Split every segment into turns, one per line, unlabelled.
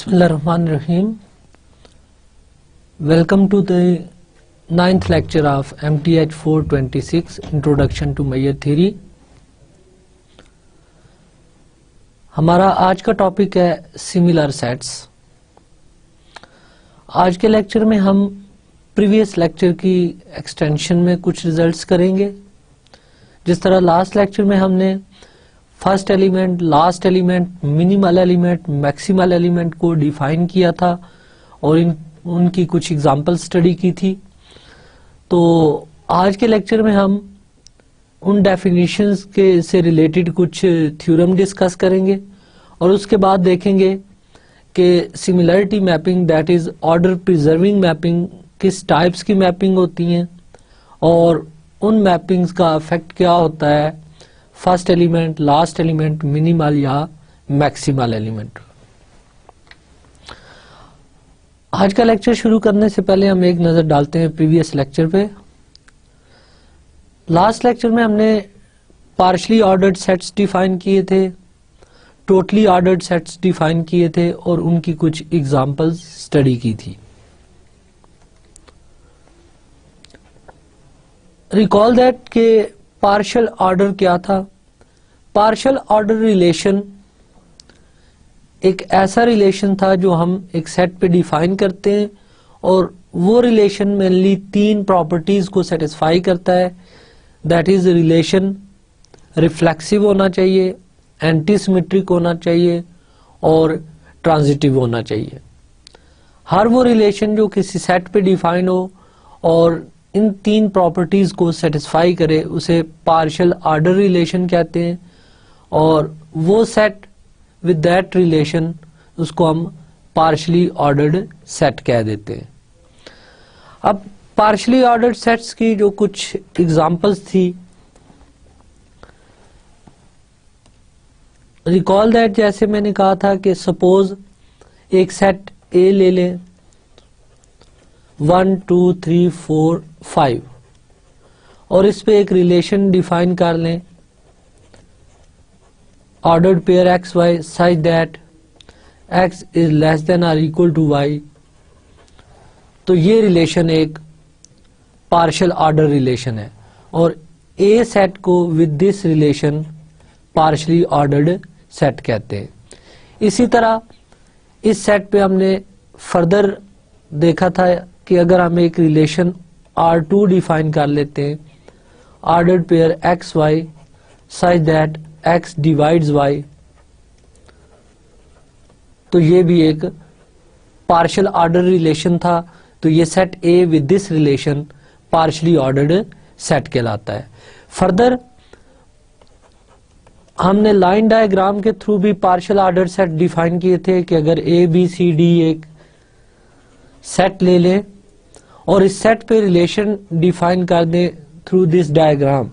Bismillahirrahmanirrahim. Welcome to the 9th lecture of MTH 426 Introduction to Meyer Theory. हमारा आज का topic है similar sets. आज के लेक्चर में हम प्रीवियस लेक्चर की एक्सटेंशन में कुछ रिजल्ट्स करेंगे. जिस तरह लास्ट लेक्चर में हमने first element, last element, minimal element, maximal element को डिफाइन किया था और उनकी कुछ एग्जांपल स्टडी की थी. तो आज के लेक्चर में हम उन डेफिनेशंस के से रिलेटेड कुछ थ्योरम डिस्कस करेंगे और उसके बाद देखेंगे कि similarity mapping, that is order preserving mapping, किस टाइप्स की मैपिंग होती हैं और उन मैपिंग्स का इफेक्ट क्या होता है first element, last element, minimal या मैक्सिमल एलिमेंट. आज का लेक्चर शुरू करने से पहले हम एक नजर डालते हैं प्रीवियस लेक्चर पे. लास्ट लेक्चर में हमने पार्शली ऑर्डर्ड सेट्स डिफाइन किए थे, टोटली ऑर्डर्ड सेट्स डिफाइन किए थे और उनकी कुछ एग्जांपल्स स्टडी की थी. रिकॉल दैट के पार्शियल ऑर्डर क्या था. पार्शियल ऑर्डर रिलेशन एक ऐसा रिलेशन था जो हम एक सेट पे डिफाइन करते हैं और वो रिलेशन मेनली तीन प्रॉपर्टीज को सेटिस्फाई करता है. दैट इज रिलेशन रिफ्लेक्सिव होना चाहिए, एंटीसिमेट्रिक होना चाहिए और ट्रांजिटिव होना चाहिए. हर वो रिलेशन जो किसी सेट पे डिफाइन हो और इन तीन प्रॉपर्टीज को सेटिस्फाई करे उसे पार्शियल ऑर्डर रिलेशन कहते हैं और वो सेट विद दैट रिलेशन उसको हम पार्शियली ऑर्डर्ड सेट कह देते हैं. अब पार्शियली ऑर्डर्ड सेट्स की जो कुछ एग्जांपल्स थी, रिकॉल दैट जैसे मैंने कहा था कि सपोज एक सेट ए ले लें 1 2 3 4 5 और इस पे एक रिलेशन डिफाइन कर लें ordered pair X Y such that X is less than और इक्वल टू वाई. तो ये रिलेशन एक पार्शियल ऑर्डर रिलेशन है और ए सेट को with this relation partially ordered set कहते हैं. इसी तरह इस सेट पे हमने फर्दर देखा था कि अगर हम एक रिलेशन R2 डिफाइन कर लेते हैं ordered pair X Y such that X divides Y, तो ये भी एक पार्शियल ऑर्डर रिलेशन था. तो ये set A with this relation partially ordered set कहलाता है. फर्दर हमने लाइन डायग्राम के थ्रू भी पार्शियल ऑर्डर सेट डिफाइन किए थे कि अगर ए बी सी डी एक सेट ले लें और इस सेट पे रिलेशन डिफाइन कर दें थ्रू दिस डायग्राम,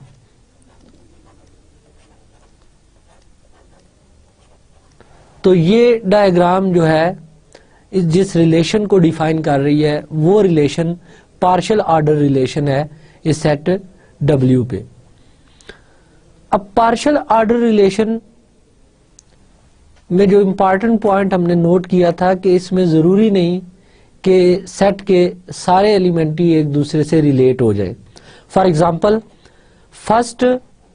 तो ये डायग्राम जो है इस जिस रिलेशन को डिफाइन कर रही है वो रिलेशन पार्शियल ऑर्डर रिलेशन है इस सेट W पे. अब पार्शियल ऑर्डर रिलेशन में जो इंपॉर्टेंट पॉइंट हमने नोट किया था कि इसमें जरूरी नहीं कि सेट के सारे एलिमेंट ही एक दूसरे से रिलेट हो जाए. फॉर एग्जांपल फर्स्ट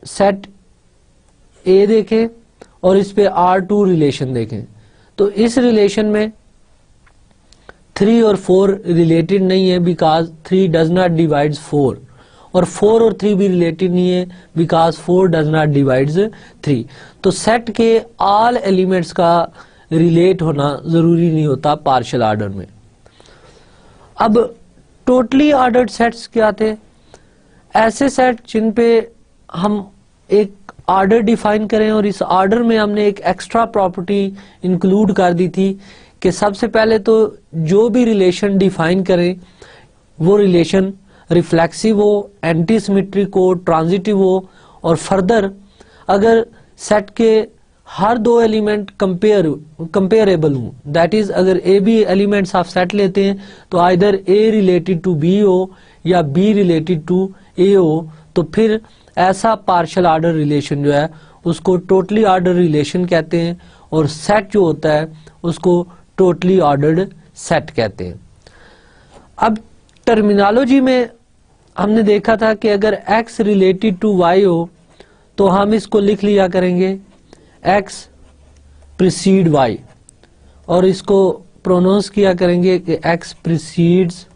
सेट ए देखें और इस पे R2 रिलेशन देखें तो इस रिलेशन में 3 और 4 रिलेटेड नहीं है बिकॉज 3 डज नॉट डिवाइड्स 4 और 4 और 3 भी रिलेटेड नहीं है बिकॉज 4 डज नॉट डिवाइड्स 3. तो सेट के ऑल एलिमेंट्स का रिलेट होना जरूरी नहीं होता पार्शियल ऑर्डर में. अब टोटली ऑर्डर्ड सेट्स क्या थे. ऐसे सेट जिन पे हम एक ऑर्डर डिफाइन करें और इस ऑर्डर में हमने एक एक्स्ट्रा प्रॉपर्टी इंक्लूड कर दी थी कि सबसे पहले तो जो भी रिलेशन डिफाइन करें वो रिलेशन रिफ्लेक्सिव हो, एंटीसिमेट्रिक हो, ट्रांजिटिव हो और फर्दर अगर सेट के हर दो एलिमेंट कंपेरेबल हूं, दैट इज अगर A B elements of set लेते हैं तो either A related to B हो या बी रिलेटेड टू ए हो, तो फिर ऐसा पार्शियल ऑर्डर रिलेशन जो है उसको टोटली ऑर्डर रिलेशन कहते हैं और सेट जो होता है उसको टोटली ऑर्डर्ड सेट कहते हैं। अब टर्मिनोलॉजी में हमने देखा था कि अगर x रिलेटेड टू y हो तो हम इसको लिख लिया करेंगे x प्रीसीड y, और इसको प्रोनाउंस किया करेंगे कि x प्रीसीड्स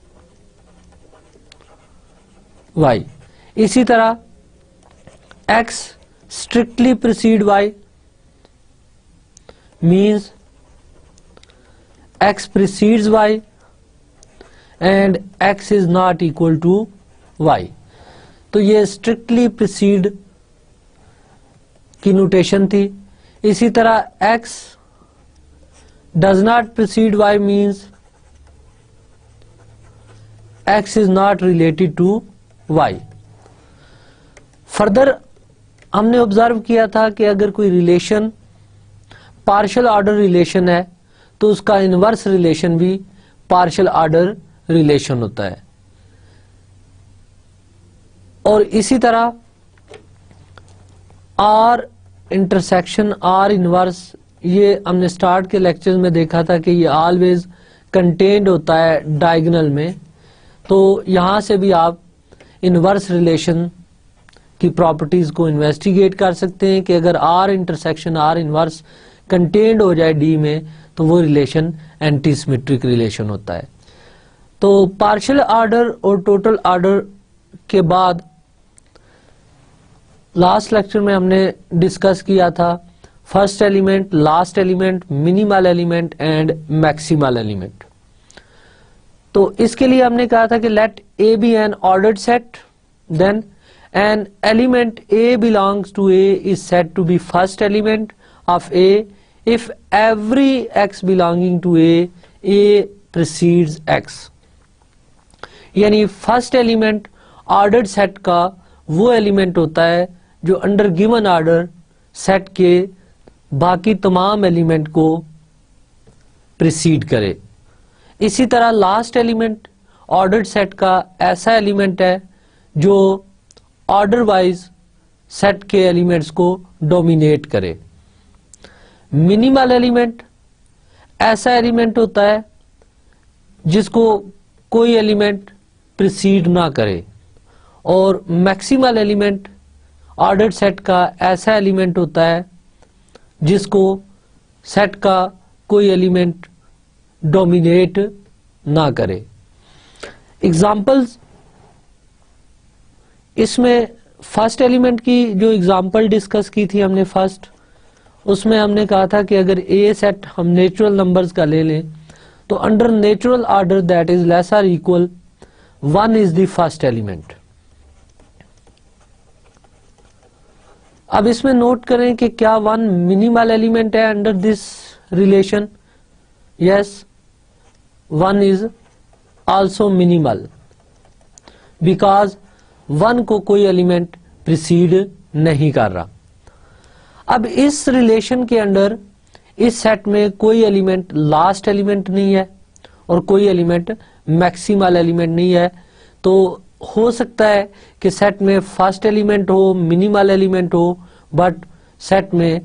y। इसी तरह x strictly preceded y means x precedes y and x is not equal to y। तो ये स्ट्रिक्टली प्रीसीड की नोटेशन थी। इसी तरह x does not precede y means x is not related to y। Further हमने observe किया था कि अगर कोई रिलेशन पार्शियल ऑर्डर रिलेशन है तो उसका इनवर्स रिलेशन भी पार्शियल ऑर्डर रिलेशन होता है। और इसी तरह आर इंटरसेक्शन आर इनवर्स, ये हमने स्टार्ट के लेक्चर्स में देखा था कि ये ऑलवेज कंटेन्ड होता है डायगोनल में। तो यहां से भी आप इनवर्स रिलेशन की प्रॉपर्टीज को इन्वेस्टिगेट कर सकते हैं कि अगर R intersection R inverse contained हो जाए डी में तो वो रिलेशन एंटी सिमेट्रिक रिलेशन होता है। तो पार्शियल ऑर्डर और टोटल ऑर्डर के बाद लास्ट लेक्चर में हमने डिस्कस किया था first element, last element, minimal element and maximal element. तो इसके लिए हमने कहा था कि let A be an ordered set, then an element a belongs to A is said to be first element of A if every x belonging to a precedes x। यानी first element ordered set का वो element होता है जो under given order set के बाकी तमाम element को प्रीसीड करे। इसी तरह लास्ट एलिमेंट ऑर्डर्ड सेट का ऐसा एलिमेंट है जो ऑर्डर वाइज सेट के एलिमेंट्स को डोमिनेट करे। मिनिमल एलिमेंट ऐसा एलिमेंट होता है जिसको कोई एलिमेंट प्रीसीड ना करे, और मैक्सिमल एलिमेंट ऑर्डर्ड सेट का ऐसा एलिमेंट होता है जिसको सेट का कोई एलिमेंट डोमिनेट ना करे। एग्जाम्पल्स, इसमें फर्स्ट एलिमेंट की जो एग्जाम्पल डिस्कस की थी हमने फर्स्ट, उसमें हमने कहा था कि अगर ए सेट हम नेचुरल नंबर्स का ले लें तो under natural order that is less और equal 1 is the first element. अब इसमें नोट करें कि क्या 1 मिनिमल एलिमेंट है under this relation? Yes, 1 is also minimal because 1 को कोई एलिमेंट प्रीसीड नहीं कर रहा। अब इस रिलेशन के अंडर इस सेट में कोई एलिमेंट लास्ट एलिमेंट नहीं है और कोई एलिमेंट मैक्सिमल एलिमेंट नहीं है। तो हो सकता है कि सेट में फर्स्ट एलिमेंट हो, मिनिमल एलिमेंट हो, बट सेट में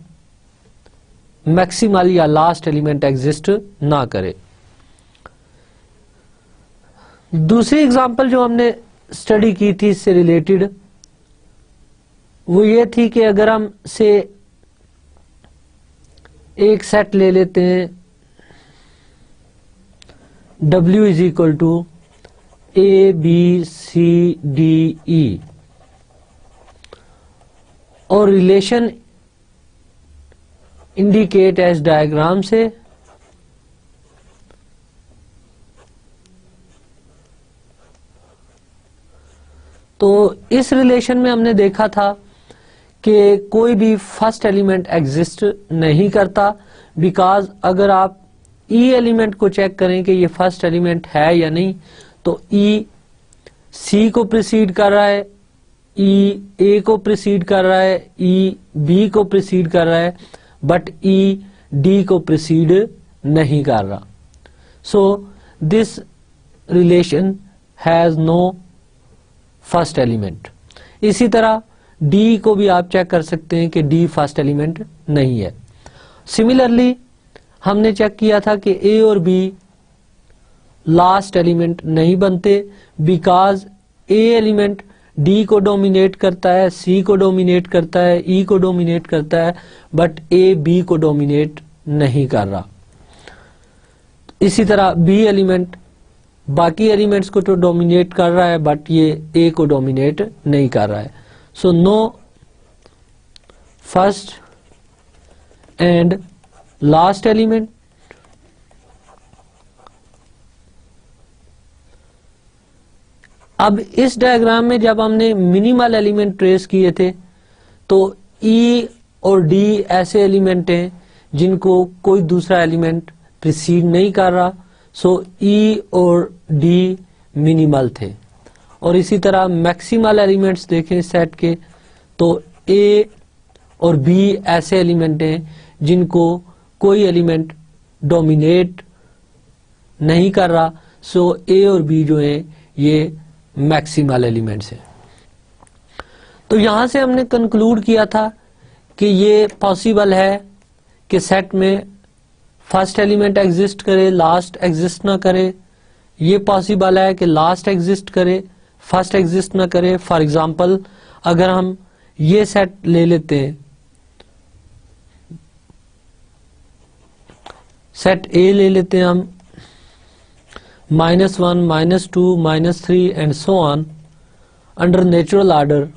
मैक्सिमल या लास्ट एलिमेंट एग्जिस्ट ना करे। दूसरी एग्जांपल जो हमने स्टडी की थी इससे रिलेटेड वो ये थी कि अगर हम से एक सेट ले लेते हैं W is equal to ABCDE और रिलेशन इंडिकेट एज डायग्राम से, तो इस रिलेशन में हमने देखा था कि कोई भी फर्स्ट एलिमेंट एग्जिस्ट नहीं करता बिकॉज अगर आप ई एलिमेंट को चेक करें कि ये फर्स्ट एलिमेंट है या नहीं तो ई सी को प्रीसीड कर रहा है, ई ए को प्रीसीड कर रहा है, ई बी को प्रीसीड कर रहा है, बट ई डी को प्रीसीड नहीं कर रहा। So this relation has no first element. इसी तरह डी को भी आप चेक कर सकते हैं कि डी फर्स्ट एलिमेंट नहीं है। सिमिलरली हमने चेक किया था कि ए और बी लास्ट एलिमेंट नहीं बनते, बिकॉज ए एलिमेंट डी को डोमिनेट करता है, सी को डोमिनेट करता है, ई को डोमिनेट करता है, बट ए बी को डोमिनेट नहीं कर रहा। इसी तरह बी एलिमेंट बाकी एलिमेंट्स को तो डोमिनेट कर रहा है, बट ये ए को डोमिनेट नहीं कर रहा है। So no first and last element. अब इस डायग्राम में जब हमने मिनिमल एलिमेंट ट्रेस किए थे तो ई और डी ऐसे एलिमेंट हैं जिनको कोई दूसरा एलिमेंट प्रीसीड नहीं कर रहा, सो ई और डी मिनिमल थे। और इसी तरह मैक्सिमल एलिमेंट्स देखें सेट के तो ए और बी ऐसे एलिमेंट हैं जिनको कोई एलिमेंट डोमिनेट नहीं कर रहा, सो ए और बी जो हैं ये मैक्सिमल एलिमेंट्स हैं। तो यहां से हमने कंक्लूड किया था कि ये पॉसिबल है कि सेट में फर्स्ट एलिमेंट एग्जिस्ट करे, लास्ट एग्जिस्ट ना करे। ये पॉसिबल है कि लास्ट एग्जिस्ट करे, फर्स्ट एग्जिस्ट ना करे। फॉर एग्जांपल अगर हम ये सेट ले लेते हैं, सेट ए ले लेते हैं हम, -1, -2, -3 and so on under natural order.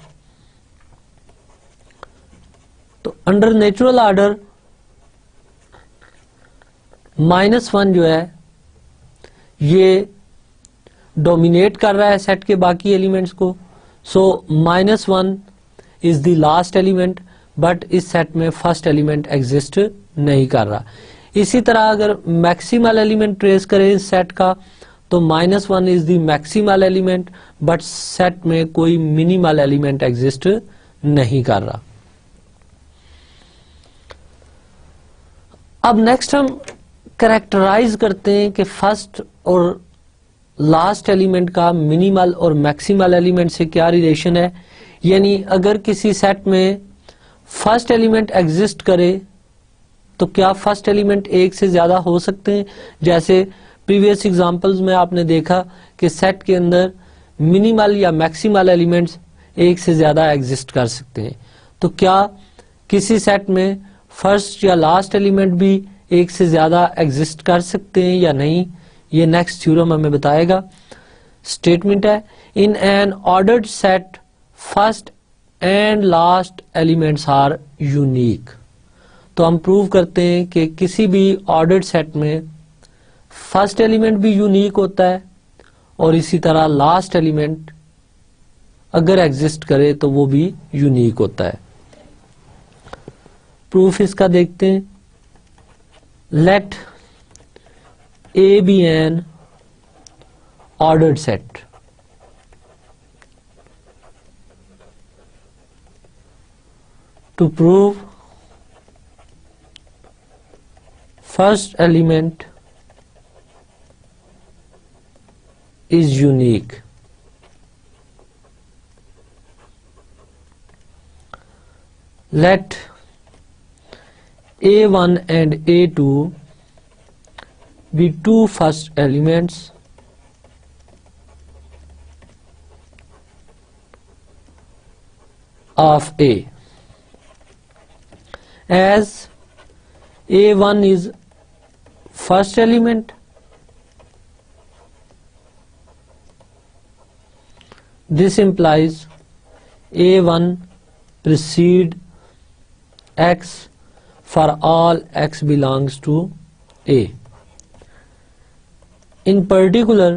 तो अंडर नेचुरल ऑर्डर -1 जो है ये डोमिनेट कर रहा है सेट के बाकी एलिमेंट्स को, सो -1 is the last element, but इस सेट में फर्स्ट एलिमेंट एग्जिस्ट नहीं कर रहा। इसी तरह अगर मैक्सिमल एलिमेंट ट्रेस करें इस सेट का तो -1 is the maximal element, but set में कोई मिनिमल एलिमेंट एग्जिस्ट नहीं कर रहा। अब नेक्स्ट हम कैरेक्टराइज करते हैं कि फर्स्ट और लास्ट एलिमेंट का मिनिमल और मैक्सिमल एलिमेंट से क्या रिलेशन है। यानी अगर किसी सेट में फर्स्ट एलिमेंट एग्जिस्ट करे तो क्या फर्स्ट एलिमेंट एक से ज्यादा हो सकते हैं। जैसे प्रीवियस एग्जांपल्स में आपने देखा कि सेट के अंदर मिनिमल या मैक्सिमल एलिमेंट्स एक से ज्यादा एग्जिस्ट कर सकते हैं। तो क्या किसी सेट में फर्स्ट या लास्ट एलिमेंट भी एक से ज्यादा एग्जिस्ट कर सकते हैं या नहीं, ये नेक्स्ट थ्योरम हमें बताएगा। स्टेटमेंट है, in an ordered set first and last elements are unique. तो हम प्रूव करते हैं कि किसी भी ऑर्डर्ड सेट में फर्स्ट एलिमेंट भी यूनिक होता है और इसी तरह लास्ट एलिमेंट अगर एग्जिस्ट करे तो वो भी यूनिक होता है। प्रूफ इसका देखते हैं। Let A be an ordered set. To prove first element is unique. Let A1 and A2 be two first elements of A. As A1 is first element, this implies A1 precede X for all X belongs to A. In particular,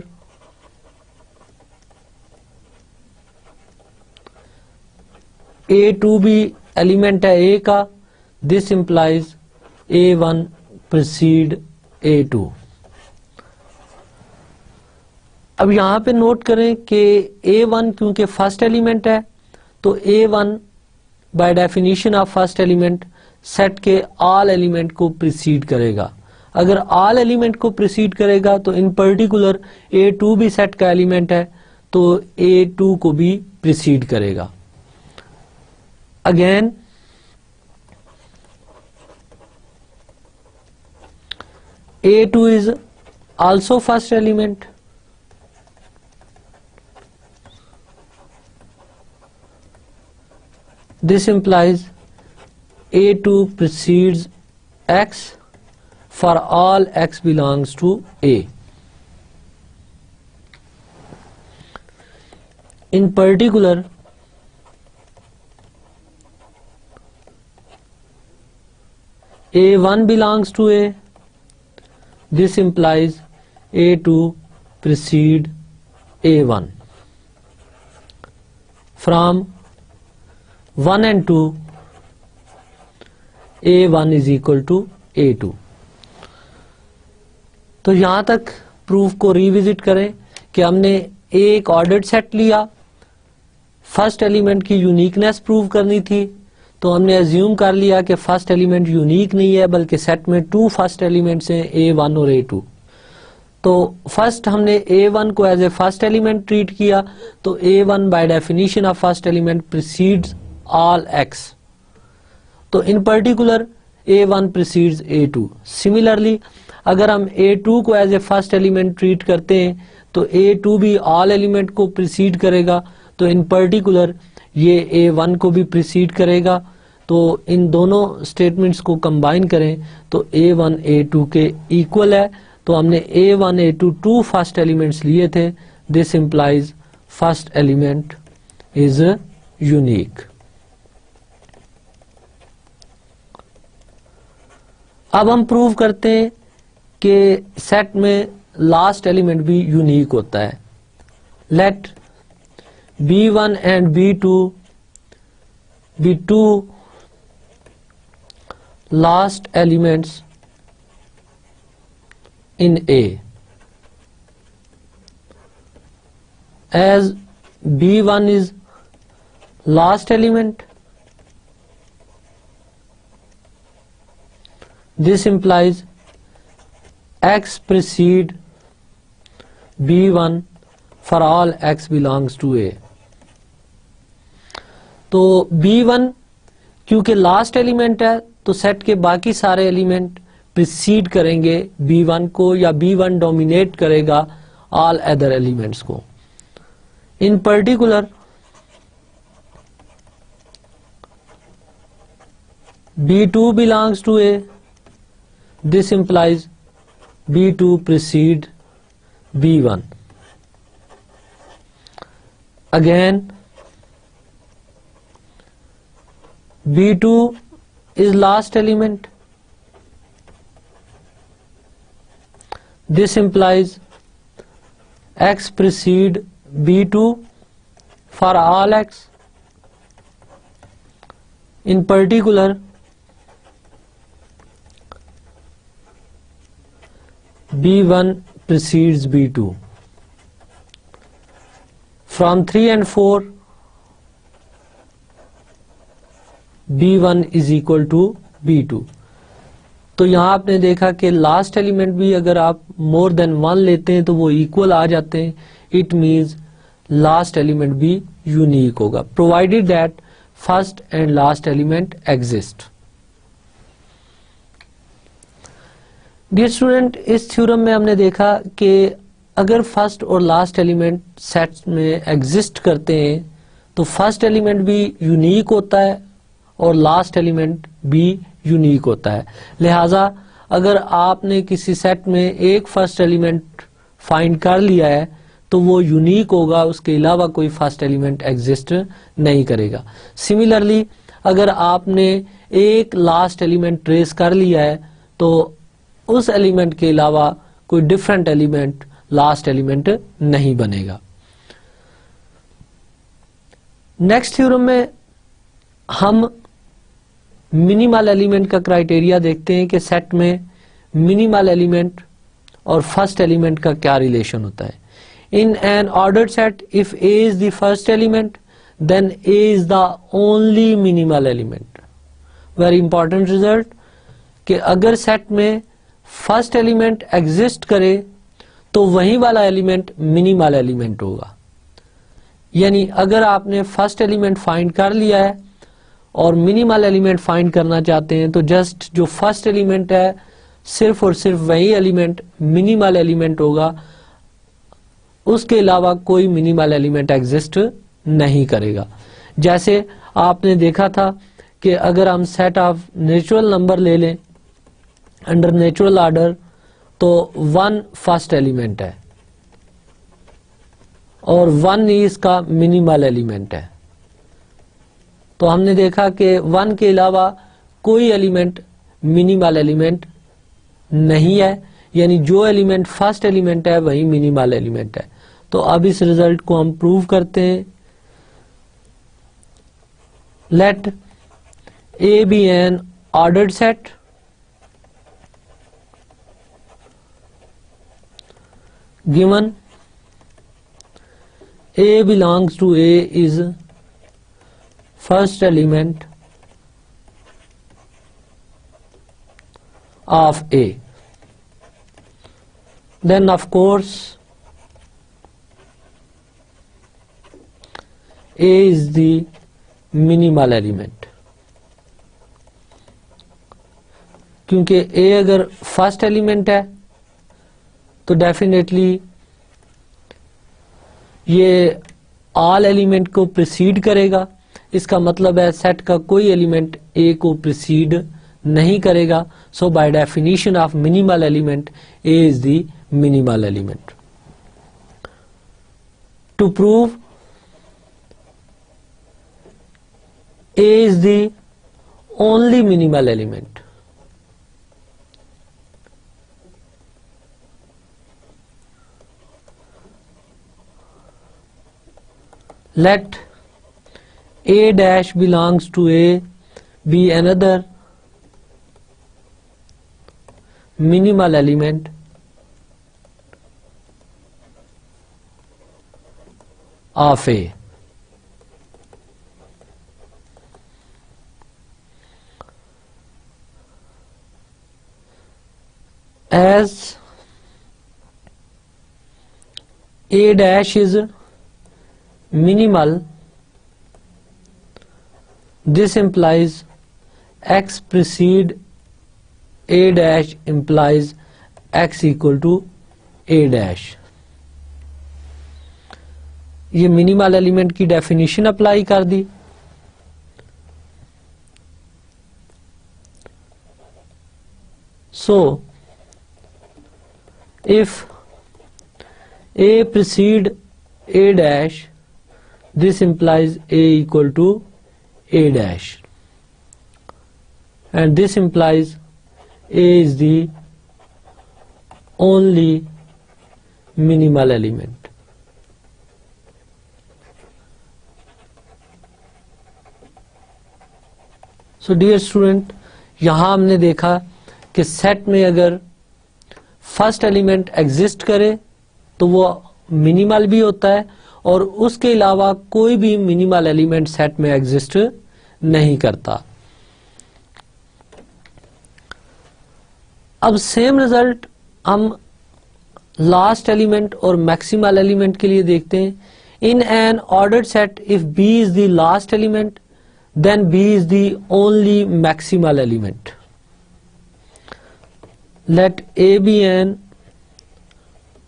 A2 भी element है A का, this implies A1 precede A2. अब यहां पे note करें कि A1 क्योंकि first element है तो A1 by definition of first element set के ऑल एलिमेंट को प्रीसीड करेगा। अगर ऑल एलिमेंट को प्रीसीड करेगा तो इन पर्टिकुलर A2 भी सेट का एलिमेंट है तो A2 को भी प्रीसीड करेगा। Again A2 is also first element. This implies A2 precedes X for all X belongs to A. In particular, A1 belongs to A. This implies A2 precede A1. From 1 and 2, A1 is equal to A2. तो यहां तक proof को revisit करें कि हमने एक ordered set लिया, first element की यूनिकनेस प्रूव करनी थी, तो हमने अज्यूम कर लिया कि फर्स्ट एलिमेंट यूनिक नहीं है बल्कि सेट में 2 फर्स्ट एलिमेंट्स हैं, A1 और A2। तो फर्स्ट हमने A1 को as a first element treat किया, तो A1 by definition of first element precedes all X। तो इन particular A1 precedes A2। Similarly अगर हम A2 को as a first element treat करते हैं तो A2 भी ऑल एलिमेंट को प्रीसीड करेगा, तो इन पर्टिकुलर ये A1 को भी प्रीसीड करेगा। तो इन दोनों स्टेटमेंट्स को कंबाइन करें तो A1 A2 के इक्वल है। तो हमने A1 A2 2 फर्स्ट एलिमेंट्स लिए थे। This implies first element is unique. अब हम प्रूव करते हैं कि सेट में लास्ट एलिमेंट भी यूनिक होता है। Let B1 and B2 be 2 last elements in A. As B1 is last element, this implies X precede B1 for all X belongs to A. तो B1 क्योंकि last element है तो set के बाकी सारे एलिमेंट प्रीसीड करेंगे B1 को, या B1 डोमिनेट करेगा ऑल अदर एलिमेंट्स को। इन particular B2 belongs to A. This implies B2 precede B1. Again, B2 is last element. This implies X precede B2 for all X. In particular, B1 precedes B2. From 3 and 4, B1 is equal to B2. तो यहाँ आपने देखा कि last element भी अगर आप more than 1 लेते हैं तो वो इक्वल आ जाते हैं। इट मीन्स लास्ट एलिमेंट भी यूनिक होगा, provided that first and last element exist. Dear student, इस थ्योरम में हमने देखा कि अगर फर्स्ट और लास्ट एलिमेंट सेट में एग्जिस्ट करते हैं तो फर्स्ट एलिमेंट भी यूनिक होता है और लास्ट एलिमेंट भी यूनिक होता है। लिहाजा अगर आपने किसी सेट में एक फर्स्ट एलिमेंट फाइंड कर लिया है तो वो यूनिक होगा, उसके अलावा कोई फर्स्ट एलिमेंट एग्जिस्ट नहीं करेगा। सिमिलरली अगर आपने एक लास्ट एलिमेंट ट्रेस कर लिया है तो उस एलिमेंट के अलावा कोई डिफरेंट एलिमेंट लास्ट एलिमेंट नहीं बनेगा। नेक्स्ट थ्योरम में हम मिनिमल एलिमेंट का क्राइटेरिया देखते हैं कि सेट में मिनिमल एलिमेंट और फर्स्ट एलिमेंट का क्या रिलेशन होता है। In an ordered set, if A is the first element then A is the only minimal element. Very important result कि अगर सेट में फर्स्ट एलिमेंट एग्जिस्ट करे तो वही वाला एलिमेंट मिनिमल एलिमेंट होगा। यानी अगर आपने फर्स्ट एलिमेंट फाइंड कर लिया है और मिनिमल एलिमेंट फाइंड करना चाहते हैं तो जस्ट जो फर्स्ट एलिमेंट है सिर्फ और सिर्फ वही एलिमेंट मिनिमल एलिमेंट होगा, उसके अलावा कोई मिनिमल एलिमेंट एग्जिस्ट नहीं करेगा। जैसे आपने देखा था कि अगर हम सेट ऑफ नेचुरल नंबर ले लें अंडर नेचुरल ऑर्डर, तो 1 फर्स्ट एलिमेंट है और 1 इसका मिनिमल एलिमेंट है। तो हमने देखा कि 1 के अलावा कोई एलिमेंट मिनिमल एलिमेंट नहीं है, यानी जो एलिमेंट फर्स्ट एलिमेंट है वही मिनिमल एलिमेंट है। तो अब इस रिजल्ट को हम प्रूव करते हैं। Let A be an ordered set given A belongs to A is first element of A, then of course A is the minimal element, क्योंकि A अगर फर्स्ट एलिमेंट है तो डेफिनेटली ये ऑल एलिमेंट को preceded करेगा। इसका मतलब है सेट का कोई एलिमेंट ए को प्रीसीड नहीं करेगा। So by definition of minimal element A is the minimal element. To prove A is the only minimal element, let A dash belongs to A be another minimal element of A. As A dash is minimal, this implies x precede A dash implies x equal to A dash। ये minimal element की definition apply कर दी। So if A precede A dash, this implies A equal to A dash, and this implies A is the only minimal element। So dear student, यहाँ हमने देखा कि set में अगर फर्स्ट एलिमेंट एग्जिस्ट करे तो वो मिनिमल भी होता है और उसके अलावा कोई भी मिनिमल एलिमेंट सेट में एग्जिस्ट नहीं करता। अब सेम रिजल्ट हम लास्ट एलिमेंट और मैक्सिमल एलिमेंट के लिए देखते हैं। In an ordered set if B is the last element then B is the only maximal element. Let A be an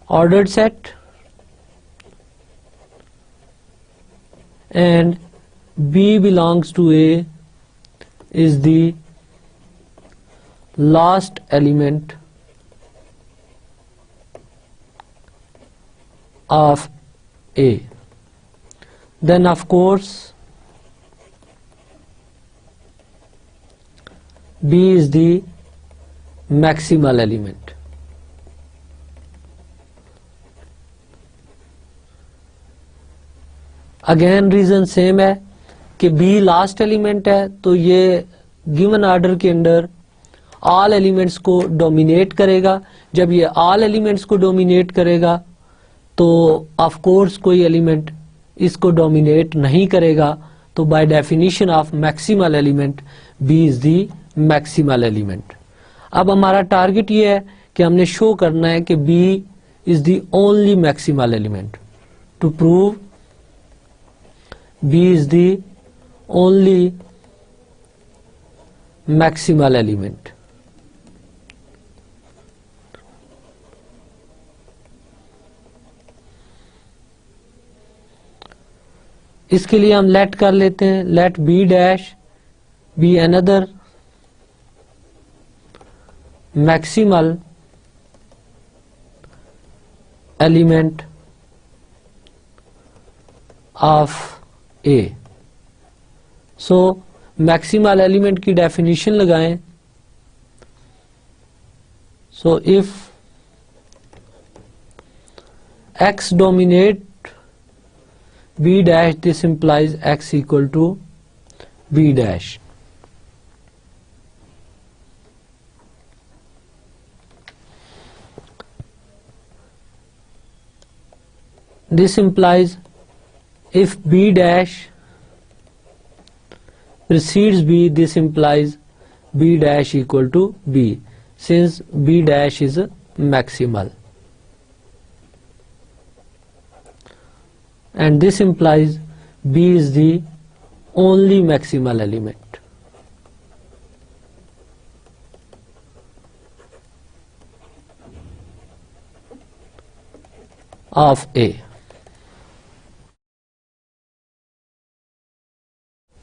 ordered set and B belongs to A is the last element of A, then of course B is the maximal element। Again reason same है कि B last element है तो ये given order के अंदर all elements को dominate करेगा। जब ये ऑल एलिमेंट्स को डोमिनेट करेगा तो ऑफ कोर्स कोई एलिमेंट इसको डोमिनेट नहीं करेगा। तो by definition of maximal element B is the maximal element. अब हमारा टारगेट ये है कि हमने शो करना है कि B is the only maximal element. To prove B is the only maximal element, इसके लिए हम लेट कर लेते हैं, let B dash be another maximal element of A. So maximal element की डेफिनेशन लगाएं। So if x dominate b dash, this implies x equal to b dash. This implies if b dash precedes b, this implies b dash equal to b, since b dash is maximal. And this implies b is the only maximal element of A.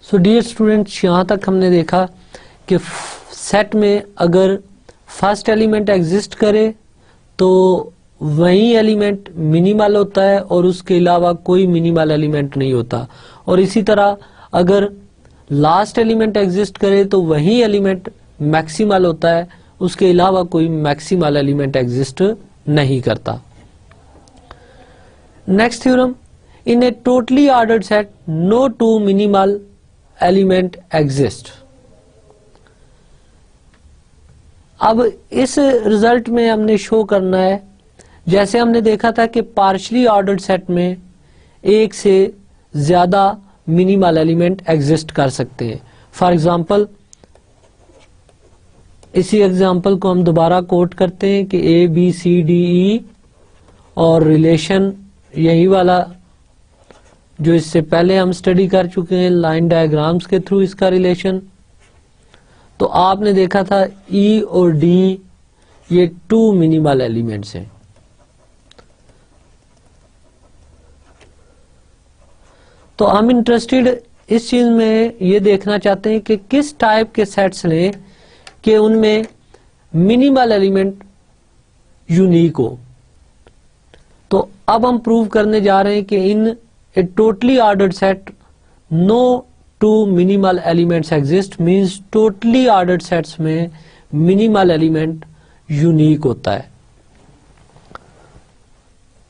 So dear students, यहाँ तक हमने देखा कि set में अगर first element exist करे तो वही एलिमेंट मिनिमल होता है और उसके अलावा कोई मिनिमल एलिमेंट नहीं होता, और इसी तरह अगर लास्ट एलिमेंट एग्जिस्ट करे तो वही एलिमेंट मैक्सिमल होता है, उसके अलावा कोई मैक्सिमल एलिमेंट एग्जिस्ट नहीं करता। Next theorem, in a totally ordered set no two minimal element exist. अब इस रिजल्ट में हमने शो करना है, जैसे हमने देखा था कि पार्शली ऑर्डर्ड सेट में एक से ज्यादा मिनिमल एलिमेंट एग्जिस्ट कर सकते हैं। फॉर एग्जांपल, इसी एग्जांपल को हम दोबारा कोट करते हैं कि A B C D E, और रिलेशन यही वाला जो इससे पहले हम स्टडी कर चुके हैं लाइन डायग्राम्स के थ्रू इसका रिलेशन। तो आपने देखा था ई और डी ये टू मिनिमल एलिमेंट्स हैं। तो हम इंटरेस्टेड इस चीज में ये देखना चाहते हैं कि किस टाइप के सेट्स लें कि उनमें मिनिमल एलिमेंट यूनिक हो। तो अब हम प्रूव करने जा रहे हैं कि in a totally ordered set no two minimal elements exist, means totally ordered sets में मिनिमल एलिमेंट यूनिक होता है।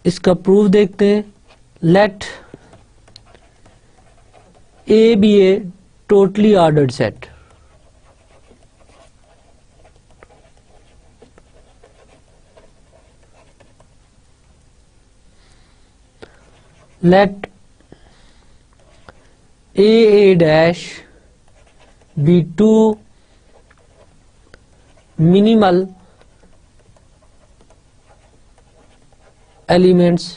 इसका प्रूफ देखते हैं। Let A be a totally ordered set. Let A dash be two minimal elements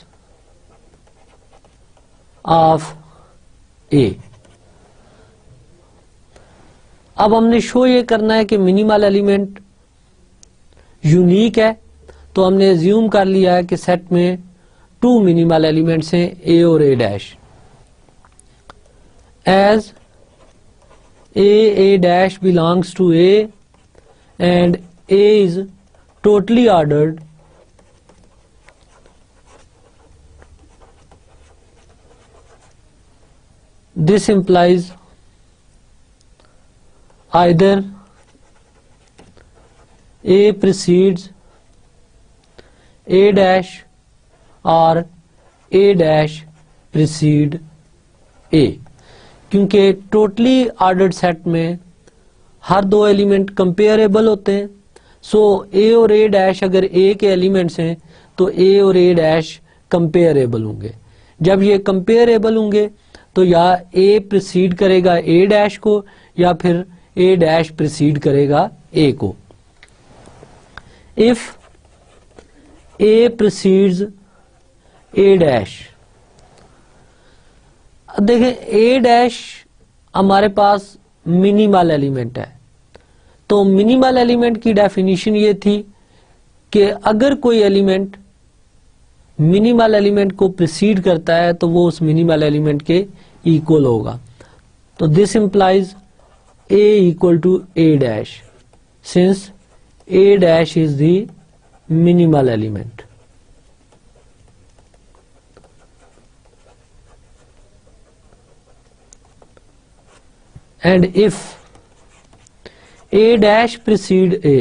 of A. अब हमने show ये करना है कि मिनिमल एलिमेंट यूनिक है, तो हमने अज्यूम कर लिया है कि सेट में टू मिनिमल एलिमेंट्स हैं, ए और A dash. As A dash belongs to A and A is totally ordered, this implies either A precedes A dash or A dash precede A, क्योंकि totally ordered set में हर दो element comparable होते हैं। सो A और A dash अगर A के elements हैं तो A और A डैश कंपेयरेबल होंगे। जब ये कंपेयरेबल होंगे तो या A प्रिसीड करेगा A डैश को या फिर A डैश प्रिसीड करेगा A को। If A precedes A dash, देखें A डैश हमारे पास मिनिमल एलिमेंट है, तो मिनिमल एलिमेंट की डेफिनेशन ये थी कि अगर कोई एलिमेंट मिनिमल एलिमेंट को प्रिसीड करता है तो वो उस मिनिमल एलिमेंट के इक्वल होगा। तो this implies a equal to a dash, since a dash is the minimal element. And if a dash precede a,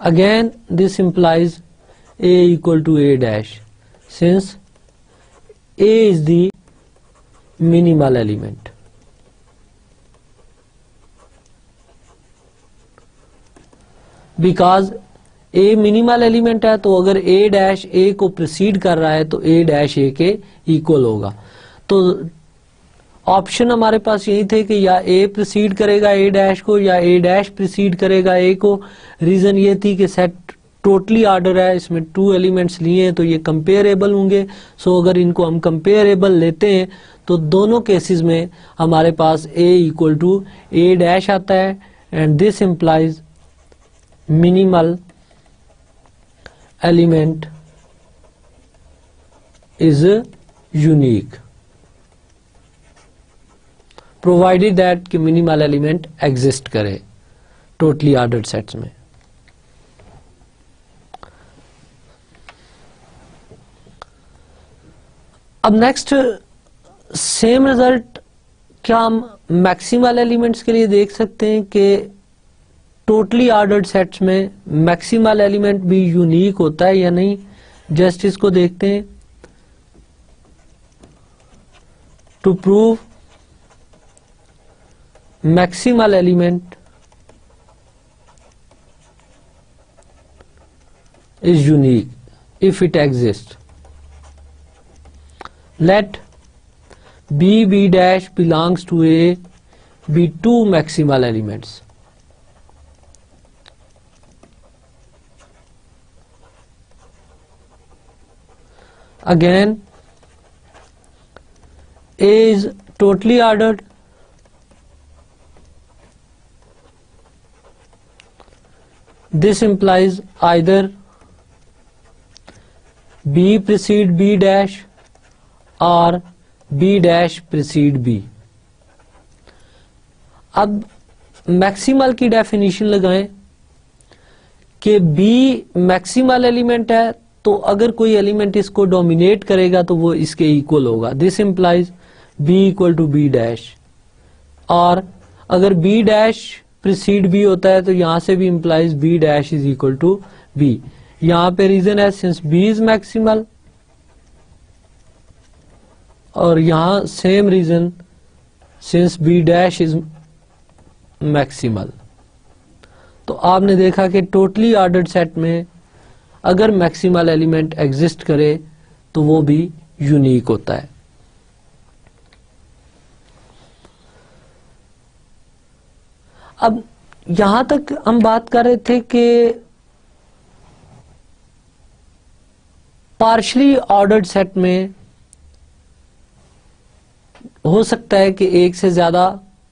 again this implies a equal to a dash, since a is the minimal element. Because a minimal element है, तो अगर a dash a को precede कर रहा है तो a dash a के equal होगा। तो ऑप्शन हमारे पास यही थे कि या a प्रिसीड करेगा a डैश को या a डैश प्रिसीड करेगा a को। रीजन ये थी कि सेट टोटली ऑर्डर है, इसमें 2 एलिमेंट्स लिए हैं तो ये कंपेरेबल होंगे। सो अगर इनको हम कंपेरेबल लेते हैं तो दोनों केसेस में हमारे पास a equal to a dash आता है, and this implies minimal element is unique, provided that कि मिनिमल एलिमेंट एग्जिस्ट करे टोटली ऑर्डर्ड सेट्स में। अब नेक्स्ट सेम रिजल्ट क्या हम मैक्सिमल एलिमेंट्स के लिए देख सकते हैं कि टोटली ऑर्डर्ड सेट्स में मैक्सिमल एलिमेंट भी यूनिक होता है या नहीं। जस्ट इसको देखते हैं। To prove maximal element is unique if it exists, let b dash belongs to a be 2 maximal elements. Again, a is totally ordered, this implies either b precede b dash or b dash precede b. अब maximal की definition लगाएं कि b maximal element है, तो अगर कोई element इसको dominate करेगा तो वो इसके इक्वल होगा। This implies b equal to b dash, और अगर b डैश प्रिसीड b होता है तो यहां से भी implies b dash is equal to b। यहां पे रीजन है सिंस b इज मैक्सिमल, और यहां same reason since b dash is maximal. तो आपने देखा कि टोटली ऑर्डर्ड सेट में अगर मैक्सिमल एलिमेंट एग्जिस्ट करे तो वो भी यूनिक होता है। अब यहां तक हम बात कर रहे थे कि पार्शली ऑर्डर्ड सेट में हो सकता है कि एक से ज्यादा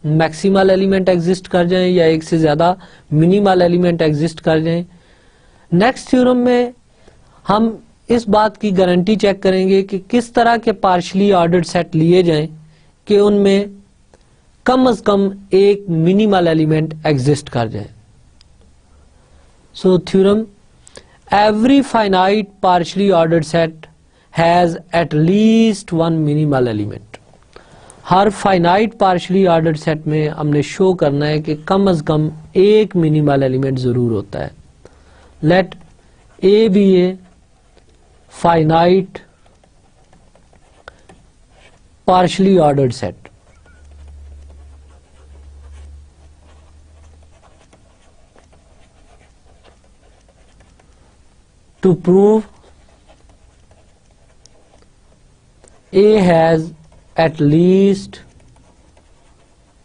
मैक्सिमल एलिमेंट एग्जिस्ट कर जाएं या एक से ज्यादा मिनिमल एलिमेंट एग्जिस्ट कर जाएं। नेक्स्ट थ्योरम में हम इस बात की गारंटी चेक करेंगे कि किस तरह के पार्शली ऑर्डर्ड सेट लिए जाएं कि उनमें कम से कम एक मिनिमल एलिमेंट एग्जिस्ट कर जाए। So theorem, every finite partially ordered set has at least 1 minimal element. Her finite partially ordered set में हमने शो करना है कि कम से कम एक मिनिमल एलिमेंट जरूर होता है। Let A be a finite partially ordered set. To prove A has at least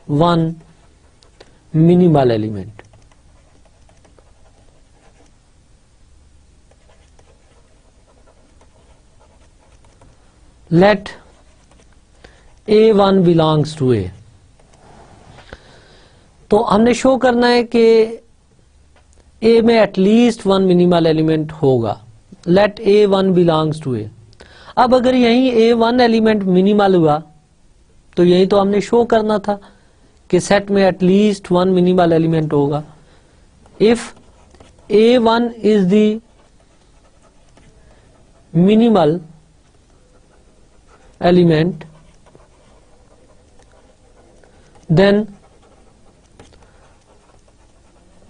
1 minimal element. Let A1 belongs to A. तो हमने शो करना है कि ए में एटलीस्ट 1 मिनिमल एलिमेंट होगा। लेट A1 बिलोंग्स टू ए। अब अगर यही A1 एलिमेंट मिनिमल हुआ तो यही तो हमने शो करना था कि सेट में एटलीस्ट वन मिनिमल एलिमेंट होगा. If A1 is the minimal element then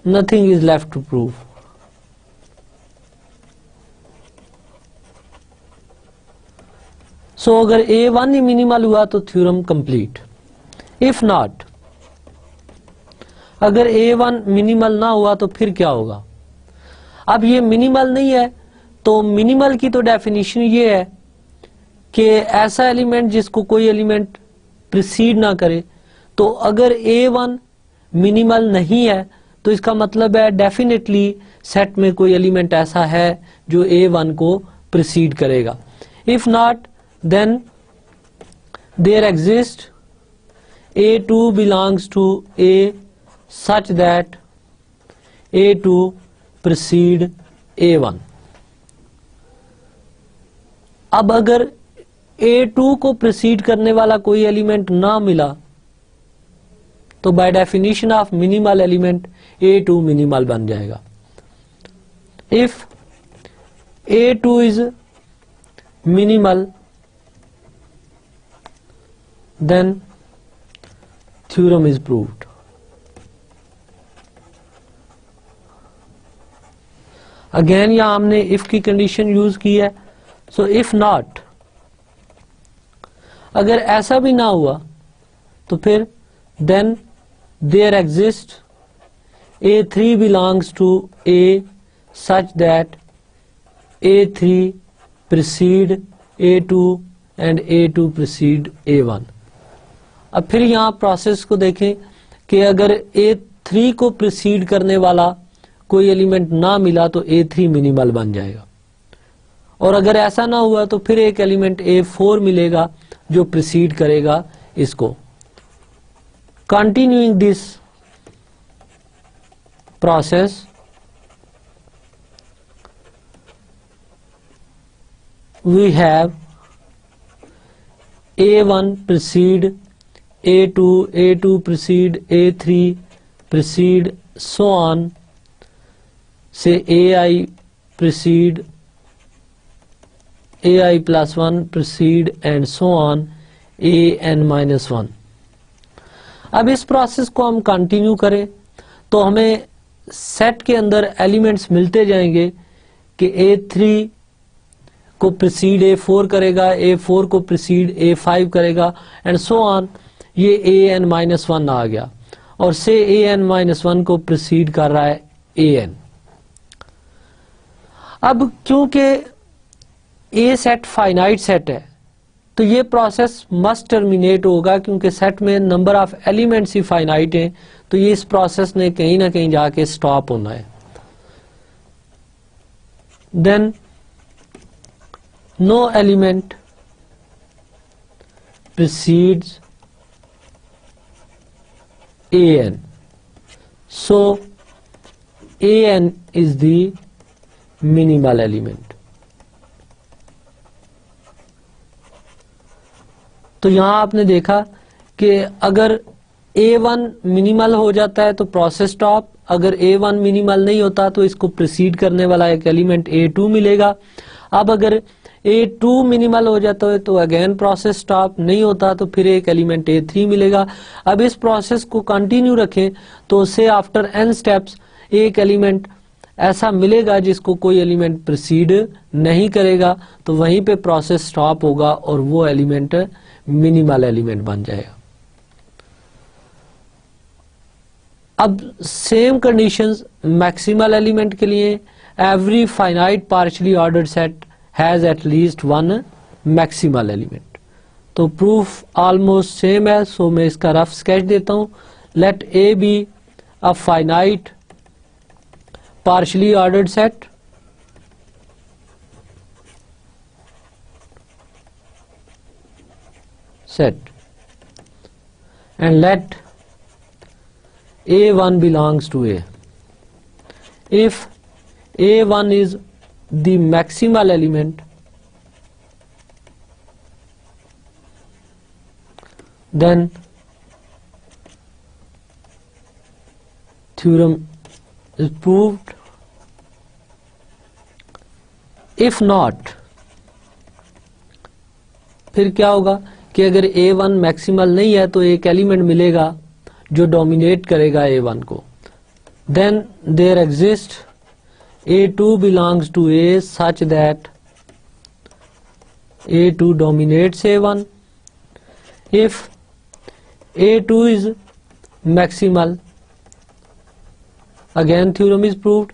nothing is left to prove. So अगर A1 ही मिनिमल हुआ तो थ्योरम कंप्लीट. इफ नॉट, अगर A1 मिनिमल ना हुआ तो फिर क्या होगा? अब ये मिनिमल नहीं है तो मिनिमल की तो डेफिनेशन ये है कि ऐसा एलिमेंट जिसको कोई एलिमेंट प्रिसीड ना करे. तो अगर A1 मिनिमल नहीं है तो इसका मतलब है डेफिनेटली सेट में कोई एलिमेंट ऐसा है जो A1 को प्रिसीड करेगा. If not then there exist A2 belongs to A such that A2 precede A1. अब अगर A2 को प्रिसीड करने वाला कोई एलिमेंट ना मिला तो by definition of minimal element A2 minimal बन जाएगा. If A2 is minimal then theorem is proved. Again यहां हमने इफ की कंडीशन यूज की है. सो इफ नॉट, अगर ऐसा भी ना हुआ तो फिर then there exists A3 belongs to A such that A3 precede A2 and A2 precede A1. अब फिर यहाँ प्रोसेस को देखें कि अगर A3 को प्रिसीड करने वाला कोई एलिमेंट ना मिला तो A3 मिनिमल बन जाएगा. और अगर ऐसा ना हुआ तो फिर एक एलिमेंट A4 मिलेगा जो प्रिसीड करेगा इसको. Continuing this process, we have A1 precede A2, A2 precede A3, precede so on, say AI precede AI plus 1 precede and so on AN minus 1. अब इस प्रोसेस को हम कंटिन्यू करें तो हमें सेट के अंदर एलिमेंट्स मिलते जाएंगे कि A3 को प्रिसीड A4 करेगा, A4 को प्रिसीड A5 करेगा एंड सो ऑन. ये AN-1 आ गया और से AN-1 को प्रिसीड कर रहा है AN. अब क्योंकि A सेट फाइनाइट सेट है तो ये प्रोसेस मस्ट टर्मिनेट होगा क्योंकि सेट में number of elements he finite हैं. तो ये इस प्रोसेस ने कहीं ना कहीं जाके स्टॉप होना है. Then no element precedes AN, so AN is the minimal element. तो यहां आपने देखा कि अगर A1 मिनिमल हो जाता है तो प्रोसेस स्टॉप. अगर A1 मिनिमल नहीं होता तो इसको प्रिसीड करने वाला एक एलिमेंट A2 मिलेगा. अब अगर A2 मिनिमल हो जाता है तो अगेन प्रोसेस स्टॉप. नहीं होता तो फिर एक एलिमेंट A3 मिलेगा. अब इस प्रोसेस को कंटिन्यू रखें तो से आफ्टर n स्टेप्स एक एलिमेंट ऐसा मिलेगा जिसको कोई एलिमेंट प्रिसीड नहीं करेगा तो वहीं पे प्रोसेस स्टॉप होगा और वो एलिमेंट मिनिमल एलिमेंट बन जाएगा. अब सेम कंडीशंस मैक्सिमल एलिमेंट के लिए. Every finite partially ordered set has at least one maximal element. तो प्रूफ ऑलमोस्ट सेम है. सो मैं इसका रफ स्केच देता हूं. Let A be a finite partially ordered set and let A1 belongs to A. If A1 is the maximal element then theorem is proved. If not, फिर क्या होगा कि अगर A1 मैक्सिमल नहीं है तो एक एलिमेंट मिलेगा जो डोमिनेट करेगा A1 को. Then there exists A2 belongs to A such that A2 dominates A1. If A2 is maximal, again theorem is proved.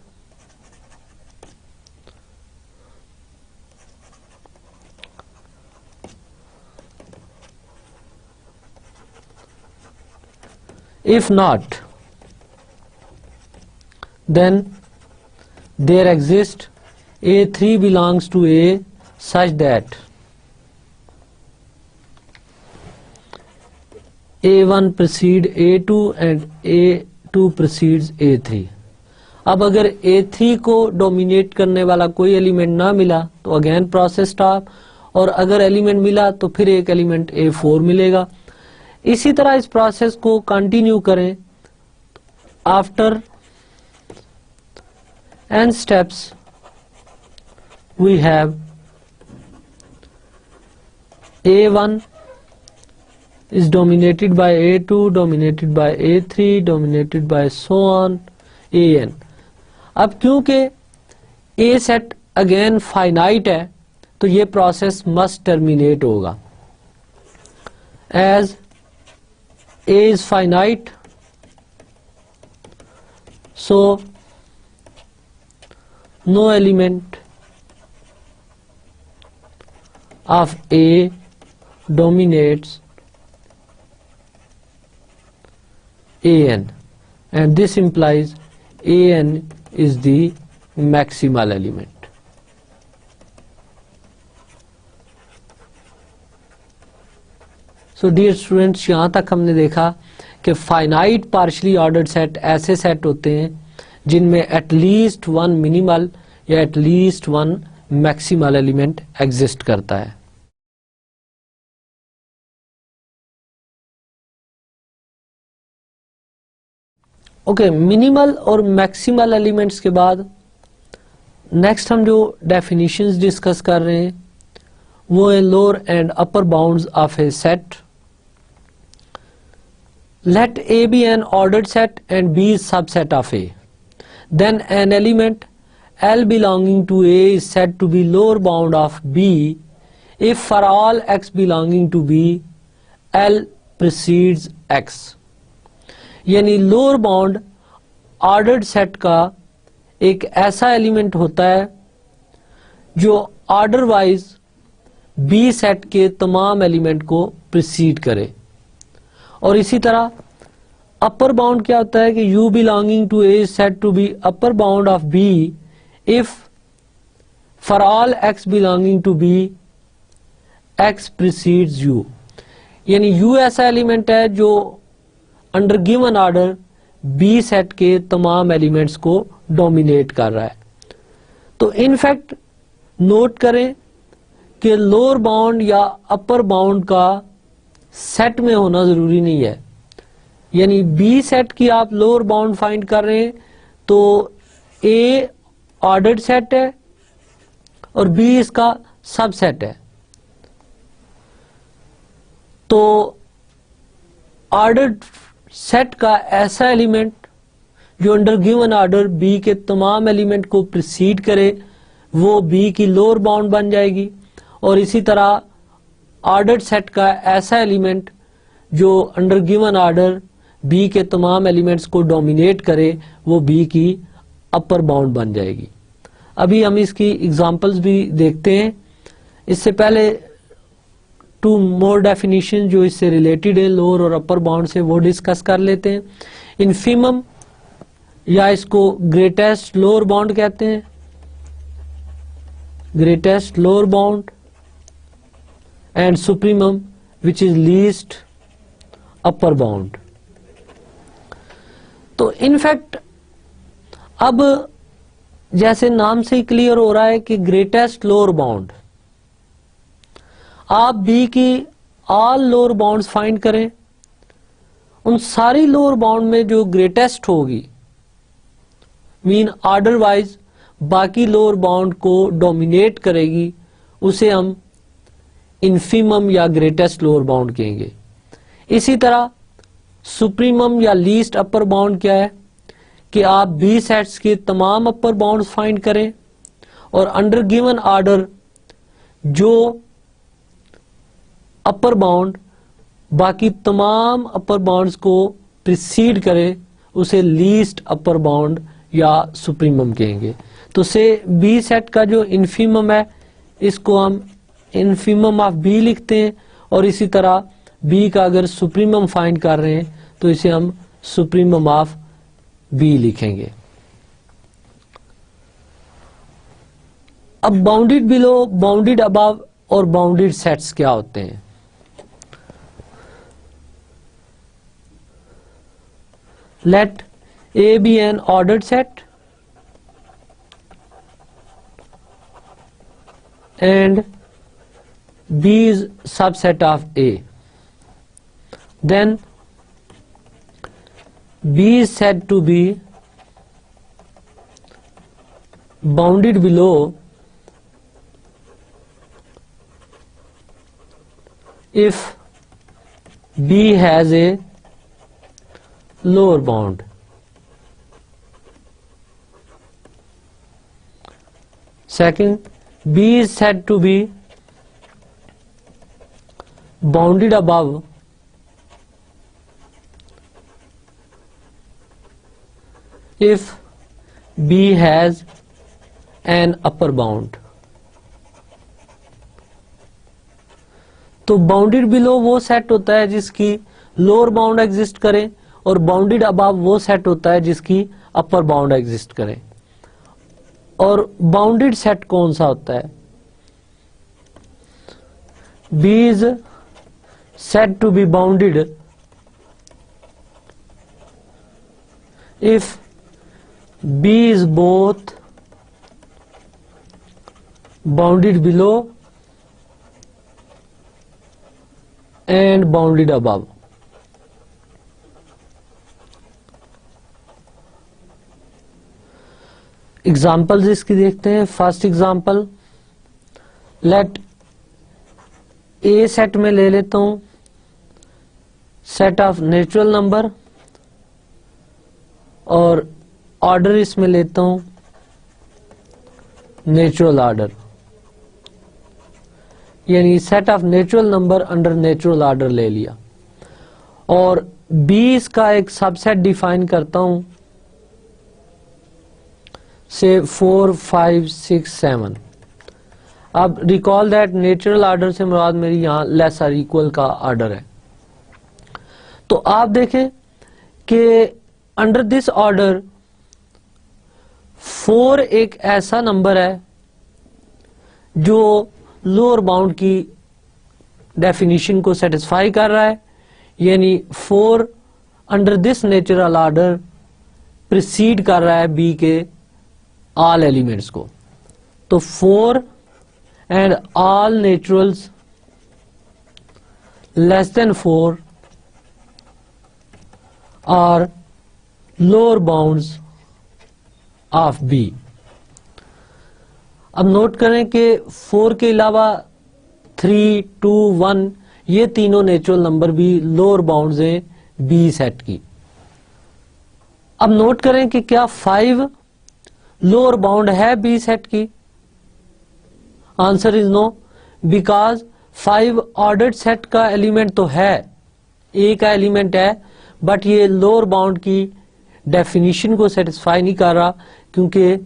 If not, then there exists A3 belongs to A such that A1 precedes A2 and A2 precedes A3. अब अगर A3 को dominate करने वाला कोई element ना मिला तो again process stop, और अगर एलिमेंट मिला तो फिर एक एलिमेंट A4 मिलेगा. इसी तरह इस प्रोसेस को कंटिन्यू करें. After n steps we have A1 is dominated by A2, dominated by A3, dominated by so on An. अब क्योंकि A सेट अगेन फाइनाइट है तो ये प्रोसेस मस्ट टर्मिनेट होगा. As A is finite, so no element of A dominates An, and this implies An is the maximal element. So dear students, यहाँ तक हमने देखा कि फाइनाइट पार्शली ऑर्डर्ड सेट ऐसे सेट होते हैं जिनमें एटलीस्ट वन मिनिमल या at least one maximal element exist करता है. ओके, मिनिमल और मैक्सिमल एलिमेंट्स के बाद नेक्स्ट हम जो डेफिनेशंस डिस्कस कर रहे हैं वो है lower and upper bounds of A set. Let A be an ordered set and B is subset of A. Then an element L belonging to A is said to be lower bound of B if for all x belonging to B, L precedes x. यानी lower bound ordered set का एक ऐसा element होता है जो order wise B set के तमाम element को प्रीसीड करे. और इसी तरह अपर बाउंड क्या होता है कि u belonging to A is said to be upper bound of B if for all x belonging to B x precedes u. यानी u ऐसा एलिमेंट है जो under given order B set के तमाम एलिमेंट्स को डोमिनेट कर रहा है. तो इनफैक्ट नोट करें कि लोअर बाउंड या अपर बाउंड का सेट में होना जरूरी नहीं है. यानी बी सेट की आप लोअर बाउंड फाइंड कर रहे हैं तो ए ऑर्डर्ड सेट है और बी इसका सबसेट है. तो ऑर्डर्ड सेट का ऐसा एलिमेंट जो अंडर गिवन ऑर्डर बी के तमाम एलिमेंट को प्रीसीड करे वो बी की लोअर बाउंड बन जाएगी. और इसी तरह ऑर्डर्ड सेट का ऐसा एलिमेंट जो अंडर गिवन ऑर्डर बी के तमाम एलिमेंट्स को डोमिनेट करे वो बी की अपर बाउंड बन जाएगी. अभी हम इसकी एग्जांपल्स भी देखते हैं. इससे पहले टू मोर डेफिनेशन जो इससे रिलेटेड है लोअर और अपर बाउंड से वो डिस्कस कर लेते हैं. इन्फीमम या इसको ग्रेटेस्ट लोअर बाउंड कहते हैं, greatest lower bound, and supremum which is least upper bound. तो इनफैक्ट अब जैसे नाम से ही क्लियर हो रहा है कि ग्रेटेस्ट लोअर बाउंड, आप बी की ऑल लोअर बाउंड्स फाइंड करें, उन सारी लोअर बाउंड में जो ग्रेटेस्ट होगी, मीन ऑर्डर वाइज बाकी लोअर बाउंड को डोमिनेट करेगी, उसे हम इन्फीमम या ग्रेटेस्ट लोअर बाउंड कहेंगे। इसी तरह सुप्रीमम या लीस्ट अपर बाउंड क्या है कि आप बी सेट्स के तमाम अपर बाउंड्स फाइंड करें और अंडर गिवन ऑर्डर जो अपर बाउंड बाकी तमाम अपर बाउंड्स को प्रिसीड करे उसे लीस्ट अपर बाउंड या सुप्रीमम कहेंगे। तो से बी सेट का जो इन्फीमम है इसको हम इन्फीमम ऑफ बी लिखते हैं, और इसी तरह बी का अगर सुप्रीमम फाइंड कर रहे हैं तो इसे हम सुप्रीमम ऑफ बी लिखेंगे। अब बाउंडेड बिलो, बाउंडेड अबव और बाउंडेड सेट्स क्या होते हैं? Let A be an ordered set and B is subset of A, then B is said to be bounded below if B has a lower bound. Second, B is said to be bounded above if B has an upper bound. तो bounded below वो set होता है जिसकी lower bound exist करे, और bounded above वो set होता है जिसकी अपर बाउंड एग्जिस्ट करे। और बाउंडेड सेट कौन सा होता है? B is said to be bounded if B is both bounded below and bounded above. Examples इसकी देखते हैं। फर्स्ट एग्जाम्पल, लेट ए सेट में ले लेता हूं सेट ऑफ नेचुरल नंबर, और ऑर्डर इसमें लेता हूं नेचुरल ऑर्डर, यानी set of natural number under natural order ले लिया, और बी इसका एक सबसेट डिफाइन करता हूं से 4, 5, 6, 7। अब रिकॉल दैट नेचुरल ऑर्डर से मुराद मेरी यहां लेस और इक्वल का ऑर्डर है। तो आप देखें कि अंडर दिस ऑर्डर 4 एक ऐसा नंबर है जो लोअर बाउंड की डेफिनेशन को सेटिस्फाई कर रहा है, यानी 4 under this natural order precede कर रहा है बी के ऑल एलिमेंट्स को। तो 4 and all naturals less than 4 are lower bounds of B. अब नोट करें कि 4 के अलावा 3, 2, 1 ये तीनों नेचुरल नंबर भी लोअर बाउंड्स हैं बी सेट की। अब नोट करें कि क्या 5 लोअर बाउंड है बी सेट की? Answer is no, because 5 ordered set का एलिमेंट तो है, ए का एलिमेंट है, बट ये लोअर बाउंड की डेफिनेशन को सेटिस्फाई नहीं कर रहा, क्योंकि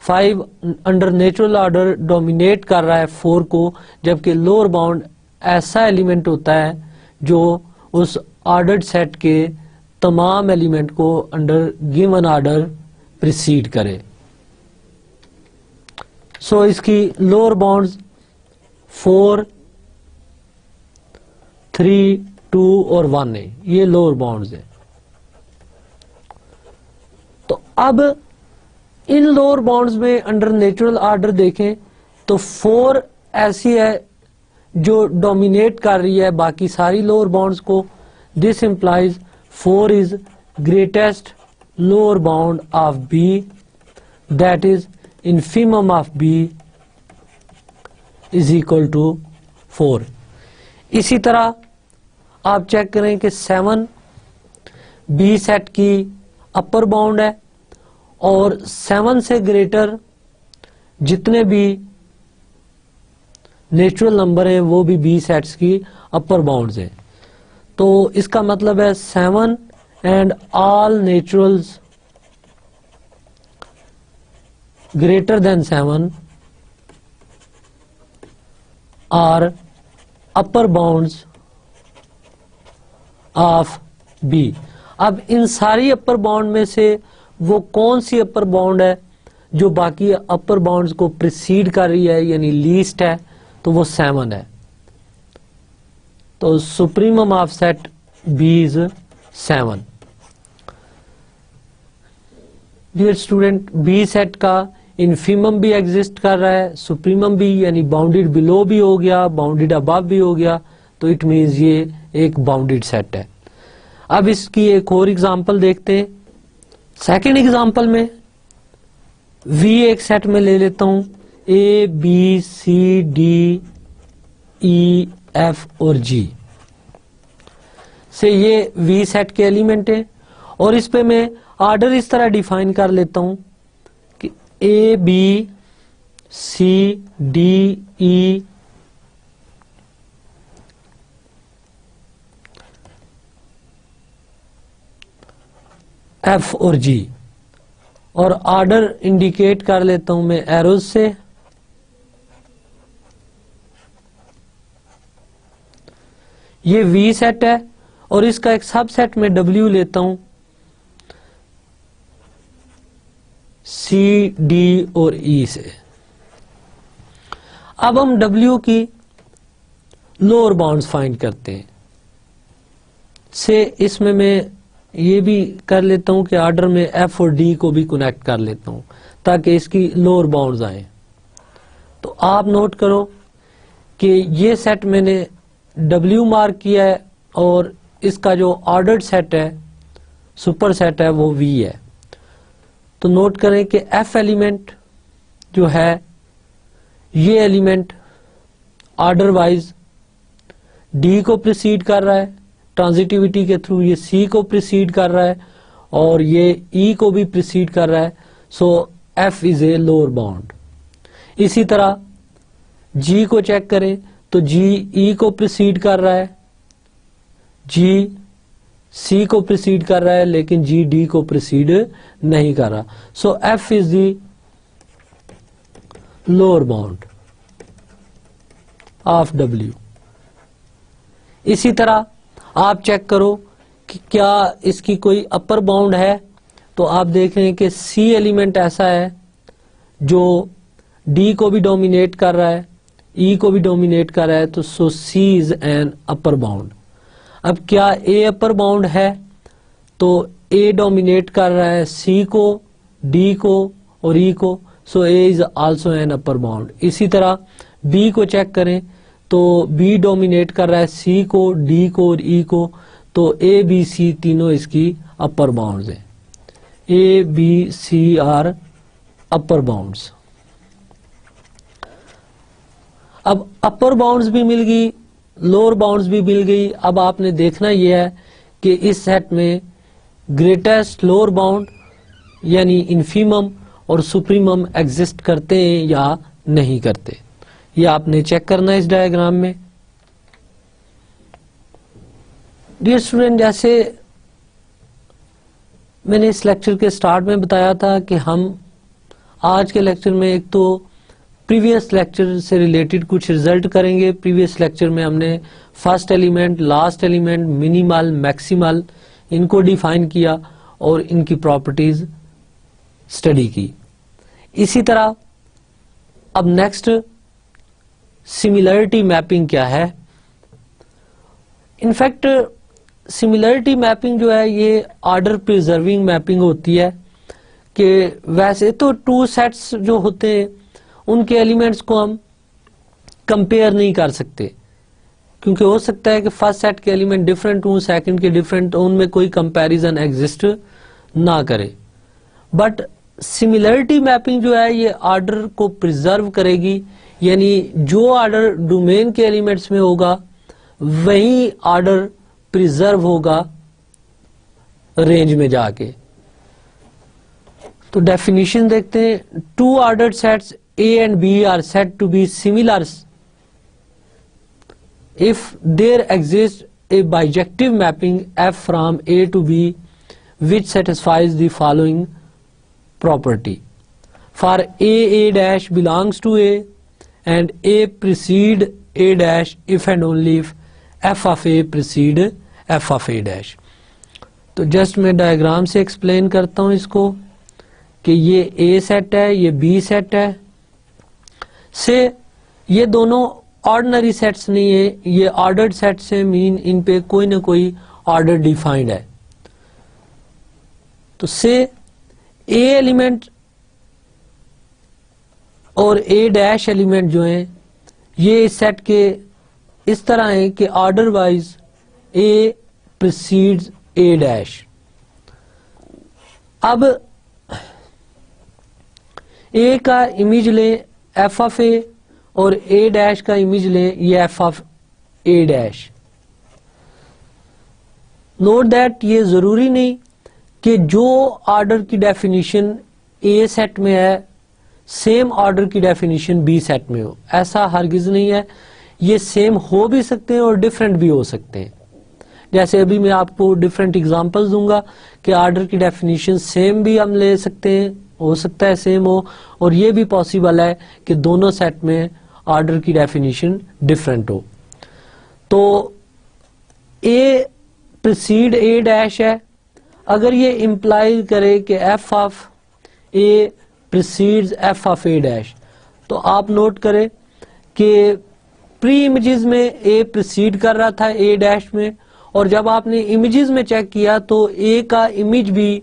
5 अंडर नेचुरल ऑर्डर डोमिनेट कर रहा है 4 को, जबकि लोअर बाउंड ऐसा एलिमेंट होता है जो उस ऑर्डर्ड सेट के तमाम एलिमेंट को अंडर गिवन ऑर्डर प्रिसीड करे। सो इसकी लोअर बाउंड्स 4, 3, 2 और 1 है, ये लोअर बाउंड्स है। तो अब इन लोअर बाउंड्स में अंडर नेचुरल ऑर्डर देखें तो 4 ऐसी है जो डोमिनेट कर रही है बाकी सारी लोअर बाउंड्स को, this implies 4 is greatest lower bound of B, that is infimum of B is equal to 4। इसी तरह आप चेक करें कि 7 बी सेट की अपर बाउंड है और 7 से ग्रेटर जितने भी नेचुरल नंबर हैं वो भी बी सेट्स की अपर बाउंड्स हैं। तो इसका मतलब है 7 and all naturals greater than 7 are upper bounds of B. अब इन सारी अपर बाउंड में से वो कौन सी अपर बाउंड है जो बाकी अपर बाउंड्स को प्रिसीड कर रही है यानी लीस्ट है, तो वो 7 है। तो supremum of set B is 7। Dear student, B set का इन्फीमम भी एग्जिस्ट कर रहा है, सुप्रीमम भी, यानी बाउंडेड बिलो भी हो गया, बाउंडेड अबव भी हो गया, तो इट मीन्स ये एक बाउंडेड सेट है। अब इसकी एक और एग्जांपल देखते हैं। सेकंड एग्जांपल में V एक सेट में ले लेता हूं, A B C D E F और G से ये V सेट के एलिमेंट है और इस पे मैं ऑर्डर इस तरह डिफाइन कर लेता हूं कि A B C D E F और G, और ऑर्डर इंडिकेट कर लेता हूं मैं एरोज से। ये V सेट है और इसका एक सबसेट में W लेता हूं, C D और E से। अब हम W की लोअर बाउंड्स फाइंड करते हैं। से इसमें मैं ये भी कर लेता हूं कि ऑर्डर में F और D को भी कनेक्ट कर लेता हूं ताकि इसकी लोअर बाउंड्स आए। तो आप नोट करो कि ये सेट मैंने W मार्क किया है और इसका जो ऑर्डर्ड सेट है, सुपर सेट है, वो V है। तो नोट करें कि F एलिमेंट जो है ये एलिमेंट ऑर्डर वाइज D को प्रीसीड कर रहा है, ट्रांजिटिविटी के थ्रू ये C को प्रीसीड कर रहा है और ये E को भी प्रीसीड कर रहा है। सो F is a lower bound. इसी तरह G को चेक करें तो G E को प्रीसीड कर रहा है, G C को प्रीसीड कर रहा है, लेकिन G D को प्रीसीड नहीं कर रहा। सो F is the lower bound of W। इसी तरह आप चेक करो कि क्या इसकी कोई अपर बाउंड है, तो आप देख रहे हैं कि C एलिमेंट ऐसा है जो D को भी डोमिनेट कर रहा है, E को भी डोमिनेट कर रहा है, तो सो C is an upper bound. अब क्या A अपर बाउंड है, तो A डोमिनेट कर रहा है C को, D को और E को, सो A is also an upper bound. इसी तरह B को चेक करें तो B डोमिनेट कर रहा है C को, D को और E को, तो A B C तीनों इसकी अपर बाउंड्स हैं। A B C are upper bounds. अब अपर बाउंड्स भी मिल गई, लोअर बाउंड्स भी मिल गई। अब आपने देखना यह है कि इस सेट में ग्रेटेस्ट लोअर बाउंड यानी इन्फीमम और सुप्रीमम एग्जिस्ट करते हैं या नहीं करते, ये आपने चेक करना है इस डायग्राम में। डियर स्टूडेंट, जैसे मैंने इस लेक्चर के स्टार्ट में बताया था कि हम आज के लेक्चर में एक तो प्रीवियस लेक्चर से रिलेटेड कुछ रिजल्ट करेंगे। प्रीवियस लेक्चर में हमने first element, last element, minimal, maximal इनको डिफाइन किया और इनकी प्रॉपर्टीज स्टडी की। इसी तरह अब नेक्स्ट सिमिलरिटी मैपिंग क्या है। इनफैक्ट सिमिलरिटी मैपिंग जो है ये ऑर्डर प्रिजर्विंग मैपिंग होती है कि वैसे तो टू सेट्स जो होते हैं उनके एलिमेंट्स को हम कंपेयर नहीं कर सकते, क्योंकि हो सकता है कि फर्स्ट सेट के एलिमेंट डिफरेंट हों, सेकंड के डिफरेंट, उनमें कोई कंपैरिजन एग्जिस्ट ना करे। बट सिमिलरिटी मैपिंग जो है ये ऑर्डर को प्रिजर्व करेगी, यानी जो ऑर्डर डोमेन के एलिमेंट्स में होगा वही ऑर्डर प्रिजर्व होगा रेंज में जाके। तो डेफिनेशन देखते हैं, two ordered sets A and B are said to be similar if there exists a bijective mapping F from A to B which satisfies the following property. For A dash belongs to A and A precede A dash if and only if F of A precede F of A dash. तो just मैं diagram से explain करता हूं इसको कि ये A set है, ये B सेट है, से ये दोनों ऑर्डिनरी सेट्स नहीं है, ये ऑर्डर्ड सेट्स है, मीन इन पे कोई ना कोई ऑर्डर डिफाइंड है। तो से ए एलिमेंट और ए डैश एलिमेंट जो हैं ये इस सेट के इस तरह है कि ऑर्डर वाइज ए प्रीसीड्स ए डैश। अब ए का इमेज ले एफ ऑफ ए और ए डैश का इमेज ले ये f of A dash. Note that ये जरूरी नहीं कि जो ऑर्डर की डेफिनेशन ए सेट में है सेम ऑर्डर की डेफिनेशन बी सेट में हो, ऐसा हरगिज नहीं है। ये सेम हो भी सकते हैं और डिफरेंट भी हो सकते हैं। जैसे अभी मैं आपको डिफरेंट एग्जांपल्स दूंगा कि ऑर्डर की डेफिनेशन सेम भी हम ले सकते हैं, हो सकता है सेम हो, और ये भी पॉसिबल है कि दोनों सेट में ऑर्डर की डेफिनेशन डिफरेंट हो। तो ए प्रीसीड ए डैश है, अगर ये इंप्लाई करे कि F of A precedes F of A dash, तो आप नोट करें कि प्री इमेजेस में ए प्रीसीड कर रहा था ए डैश में, और जब आपने इमेजेस में चेक किया तो ए का इमेज भी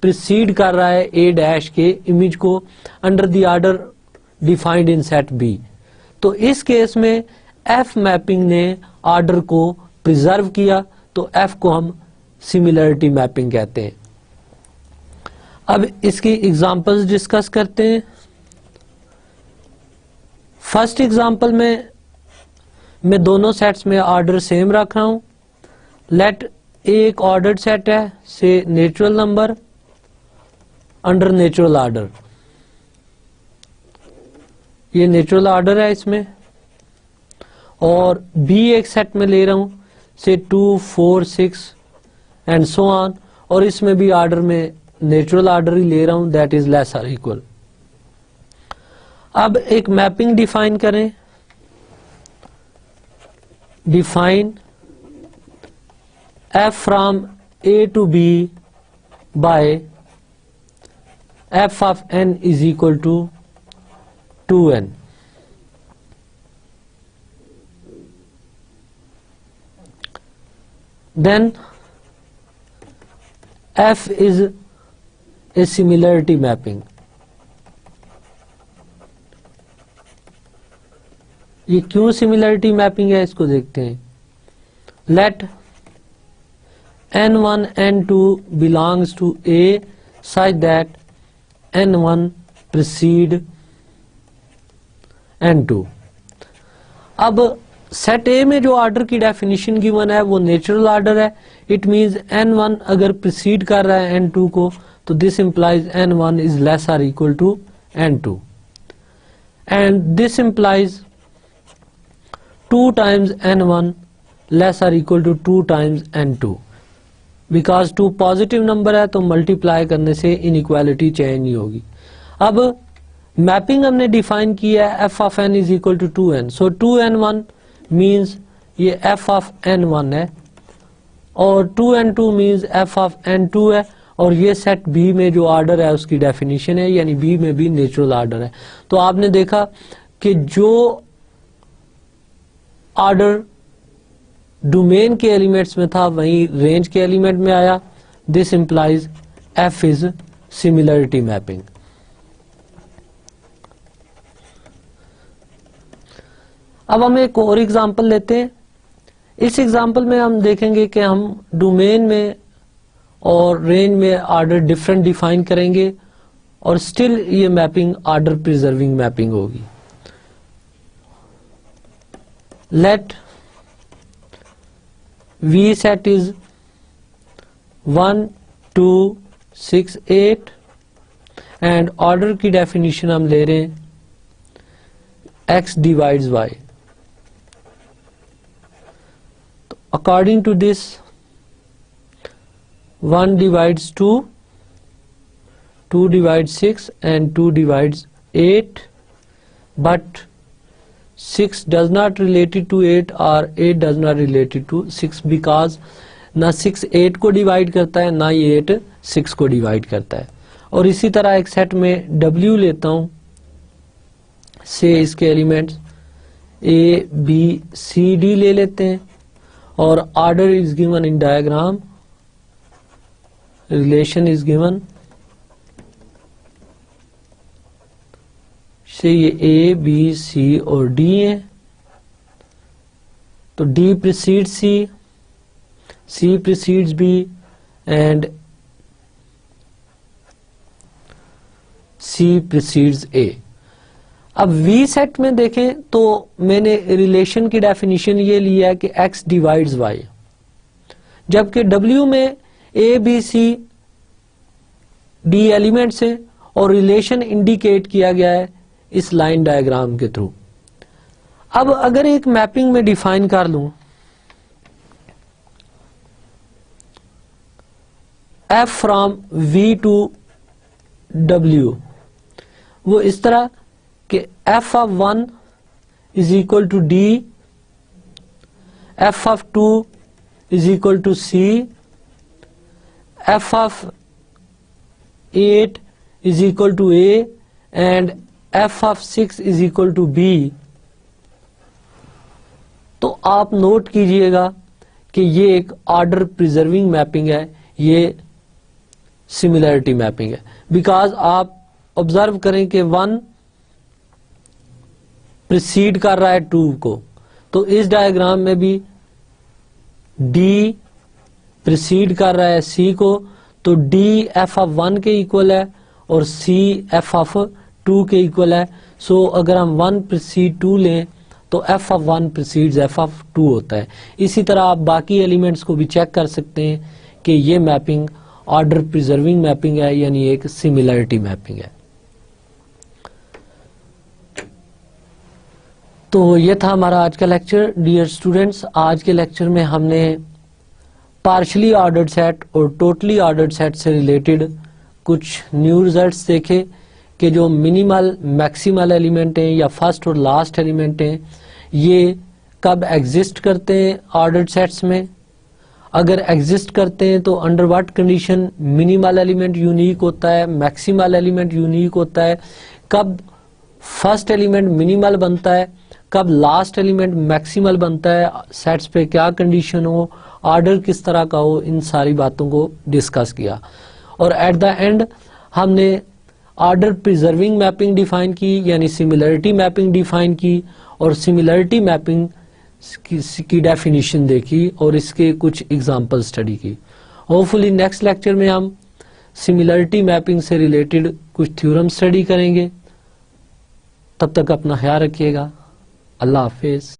प्रीसीड कर रहा है ए डैश के इमेज को under the order defined in set B. तो इस केस में एफ मैपिंग ने ऑर्डर को प्रिजर्व किया, तो एफ को हम सिमिलरिटी मैपिंग कहते हैं। अब इसकी एग्जांपल्स डिस्कस करते हैं। फर्स्ट एग्जांपल में मैं दोनों सेट्स में ऑर्डर सेम रख रहा हूं। लेट एक ऑर्डर्ड सेट है से natural number under natural order, ये नेचुरल ऑर्डर है इसमें, और बी एक सेट में ले रहा हूं से 2, 4, 6 एंड सो ऑन, और इसमें भी ऑर्डर में नेचुरल ऑर्डर ही ले रहा हूं दैट इज लेस और इक्वल। अब एक मैपिंग डिफाइन करें। Define f from A to B by f of n is equal to 2n। Then f is a similarity mapping। ये क्यों सिमिलरिटी मैपिंग है इसको देखते हैं। Let n1 n2 belongs to A such that n1 precede n2। अब set ए में जो order की डेफिनेशन गिवन है वो नेचुरल ऑर्डर है। इट मींस n1 अगर प्रीसीड कर रहा है n2 को, तो this implies n1 is less और equal to n2, and this implies 2 times n1 less और equal to 2 times n2। Because 2 positive number है तो मल्टीप्लाई करने से इनइक्वालिटी चेंज नहीं होगी। अब मैपिंग हमने डिफाइन किया है f of n is equal to 2n, so 2n1 means ये एफ ऑफ n1 है, और 2n2 means F of n2 है, और ये सेट बी में जो ऑर्डर है उसकी डेफिनेशन है, यानी बी में भी नेचुरल ऑर्डर है। तो आपने देखा कि जो ऑर्डर डोमेन के एलिमेंट्स में था वहीं रेंज के एलिमेंट में आया। This implies F is similarity mapping. अब हम एक और एग्जांपल लेते हैं। इस एग्जांपल में हम देखेंगे कि हम डोमेन में और रेंज में ऑर्डर डिफरेंट डिफाइन करेंगे और स्टिल ये मैपिंग ऑर्डर प्रिजर्विंग मैपिंग होगी। Let V set is 1 2 6 8 and order की डेफिनेशन हम ले रहे हैं x डिवाइड्स y। तो according to this 1 divides 2, 2 divides 6 and 2 divides 8, but 6 does not related to 8 or 8 does not related to 6 because ना 6 8 को divide करता है ना ये 8 6 को डिवाइड करता है। और इसी तरह एक सेट में W लेता हूं, से इसके elements A B C D ले लेते हैं और order is given in diagram, relation is given से ये A B C और D है, तो D precedes C precedes B and C precedes A। अब V सेट में देखें तो मैंने रिलेशन की डेफिनेशन ये लिया है कि X डिवाइड्स Y, जबकि W में A B C D elements है और रिलेशन इंडिकेट किया गया है इस लाइन डायग्राम के थ्रू। अब अगर एक मैपिंग में डिफाइन कर लूं F from V to W, वो इस तरह कि F of 1 is equal to D, F of 2 is equal to C, F of 8 is equal to A and F of 6 is equal to B। तो आप note कीजिएगा कि ये एक ऑर्डर प्रिजर्विंग मैपिंग है, ये सिमिलरिटी मैपिंग है। Because आप ऑब्जर्व करें कि 1 प्रिसीड कर रहा है 2 को, तो इस डायग्राम में भी D प्रिसीड कर रहा है C को, तो D F ऑफ 1 के इक्वल है और C F ऑफ 2 के इक्वल है। सो अगर हम 1 प्रिसीड 2 लें तो F of 1 precedes F of 2 होता है। इसी तरह आप बाकी एलिमेंट्स को भी चेक कर सकते हैं कि ये मैपिंग ऑर्डर प्रिजर्विंग मैपिंग है, यानी एक सिमिलरिटी मैपिंग है। तो ये था हमारा आज का लेक्चर। डियर स्टूडेंट्स, आज के लेक्चर में हमने पार्शली ऑर्डर्ड सेट और टोटली ऑर्डर्ड सेट से रिलेटेड कुछ न्यू रिजल्ट्स देखे कि जो मिनिमल मैक्सिमल एलिमेंट हैं या फर्स्ट और लास्ट एलिमेंट हैं ये कब एग्जिस्ट करते हैं ऑर्डर्ड सेट्स में, अगर एग्जिस्ट करते हैं तो under what condition minimal element unique होता है, मैक्सिमल एलिमेंट यूनिक होता है, कब फर्स्ट एलिमेंट मिनिमल बनता है, कब लास्ट एलिमेंट मैक्सिमल बनता है, सेट्स पे क्या कंडीशन हो, ऑर्डर किस तरह का हो, इन सारी बातों को डिस्कस किया। और एट द एंड हमने ऑर्डर प्रिजर्विंग मैपिंग डिफाइन की, यानी सिमिलरिटी मैपिंग डिफाइन की और सिमिलरिटी मैपिंग की डेफिनेशन देखी और इसके कुछ एग्जांपल स्टडी की। होपफुली नेक्स्ट लेक्चर में हम सिमिलरिटी मैपिंग से रिलेटेड कुछ थ्योरम स्टडी करेंगे। तब तक अपना ख्याल रखिएगा। अल्लाह हाफिज।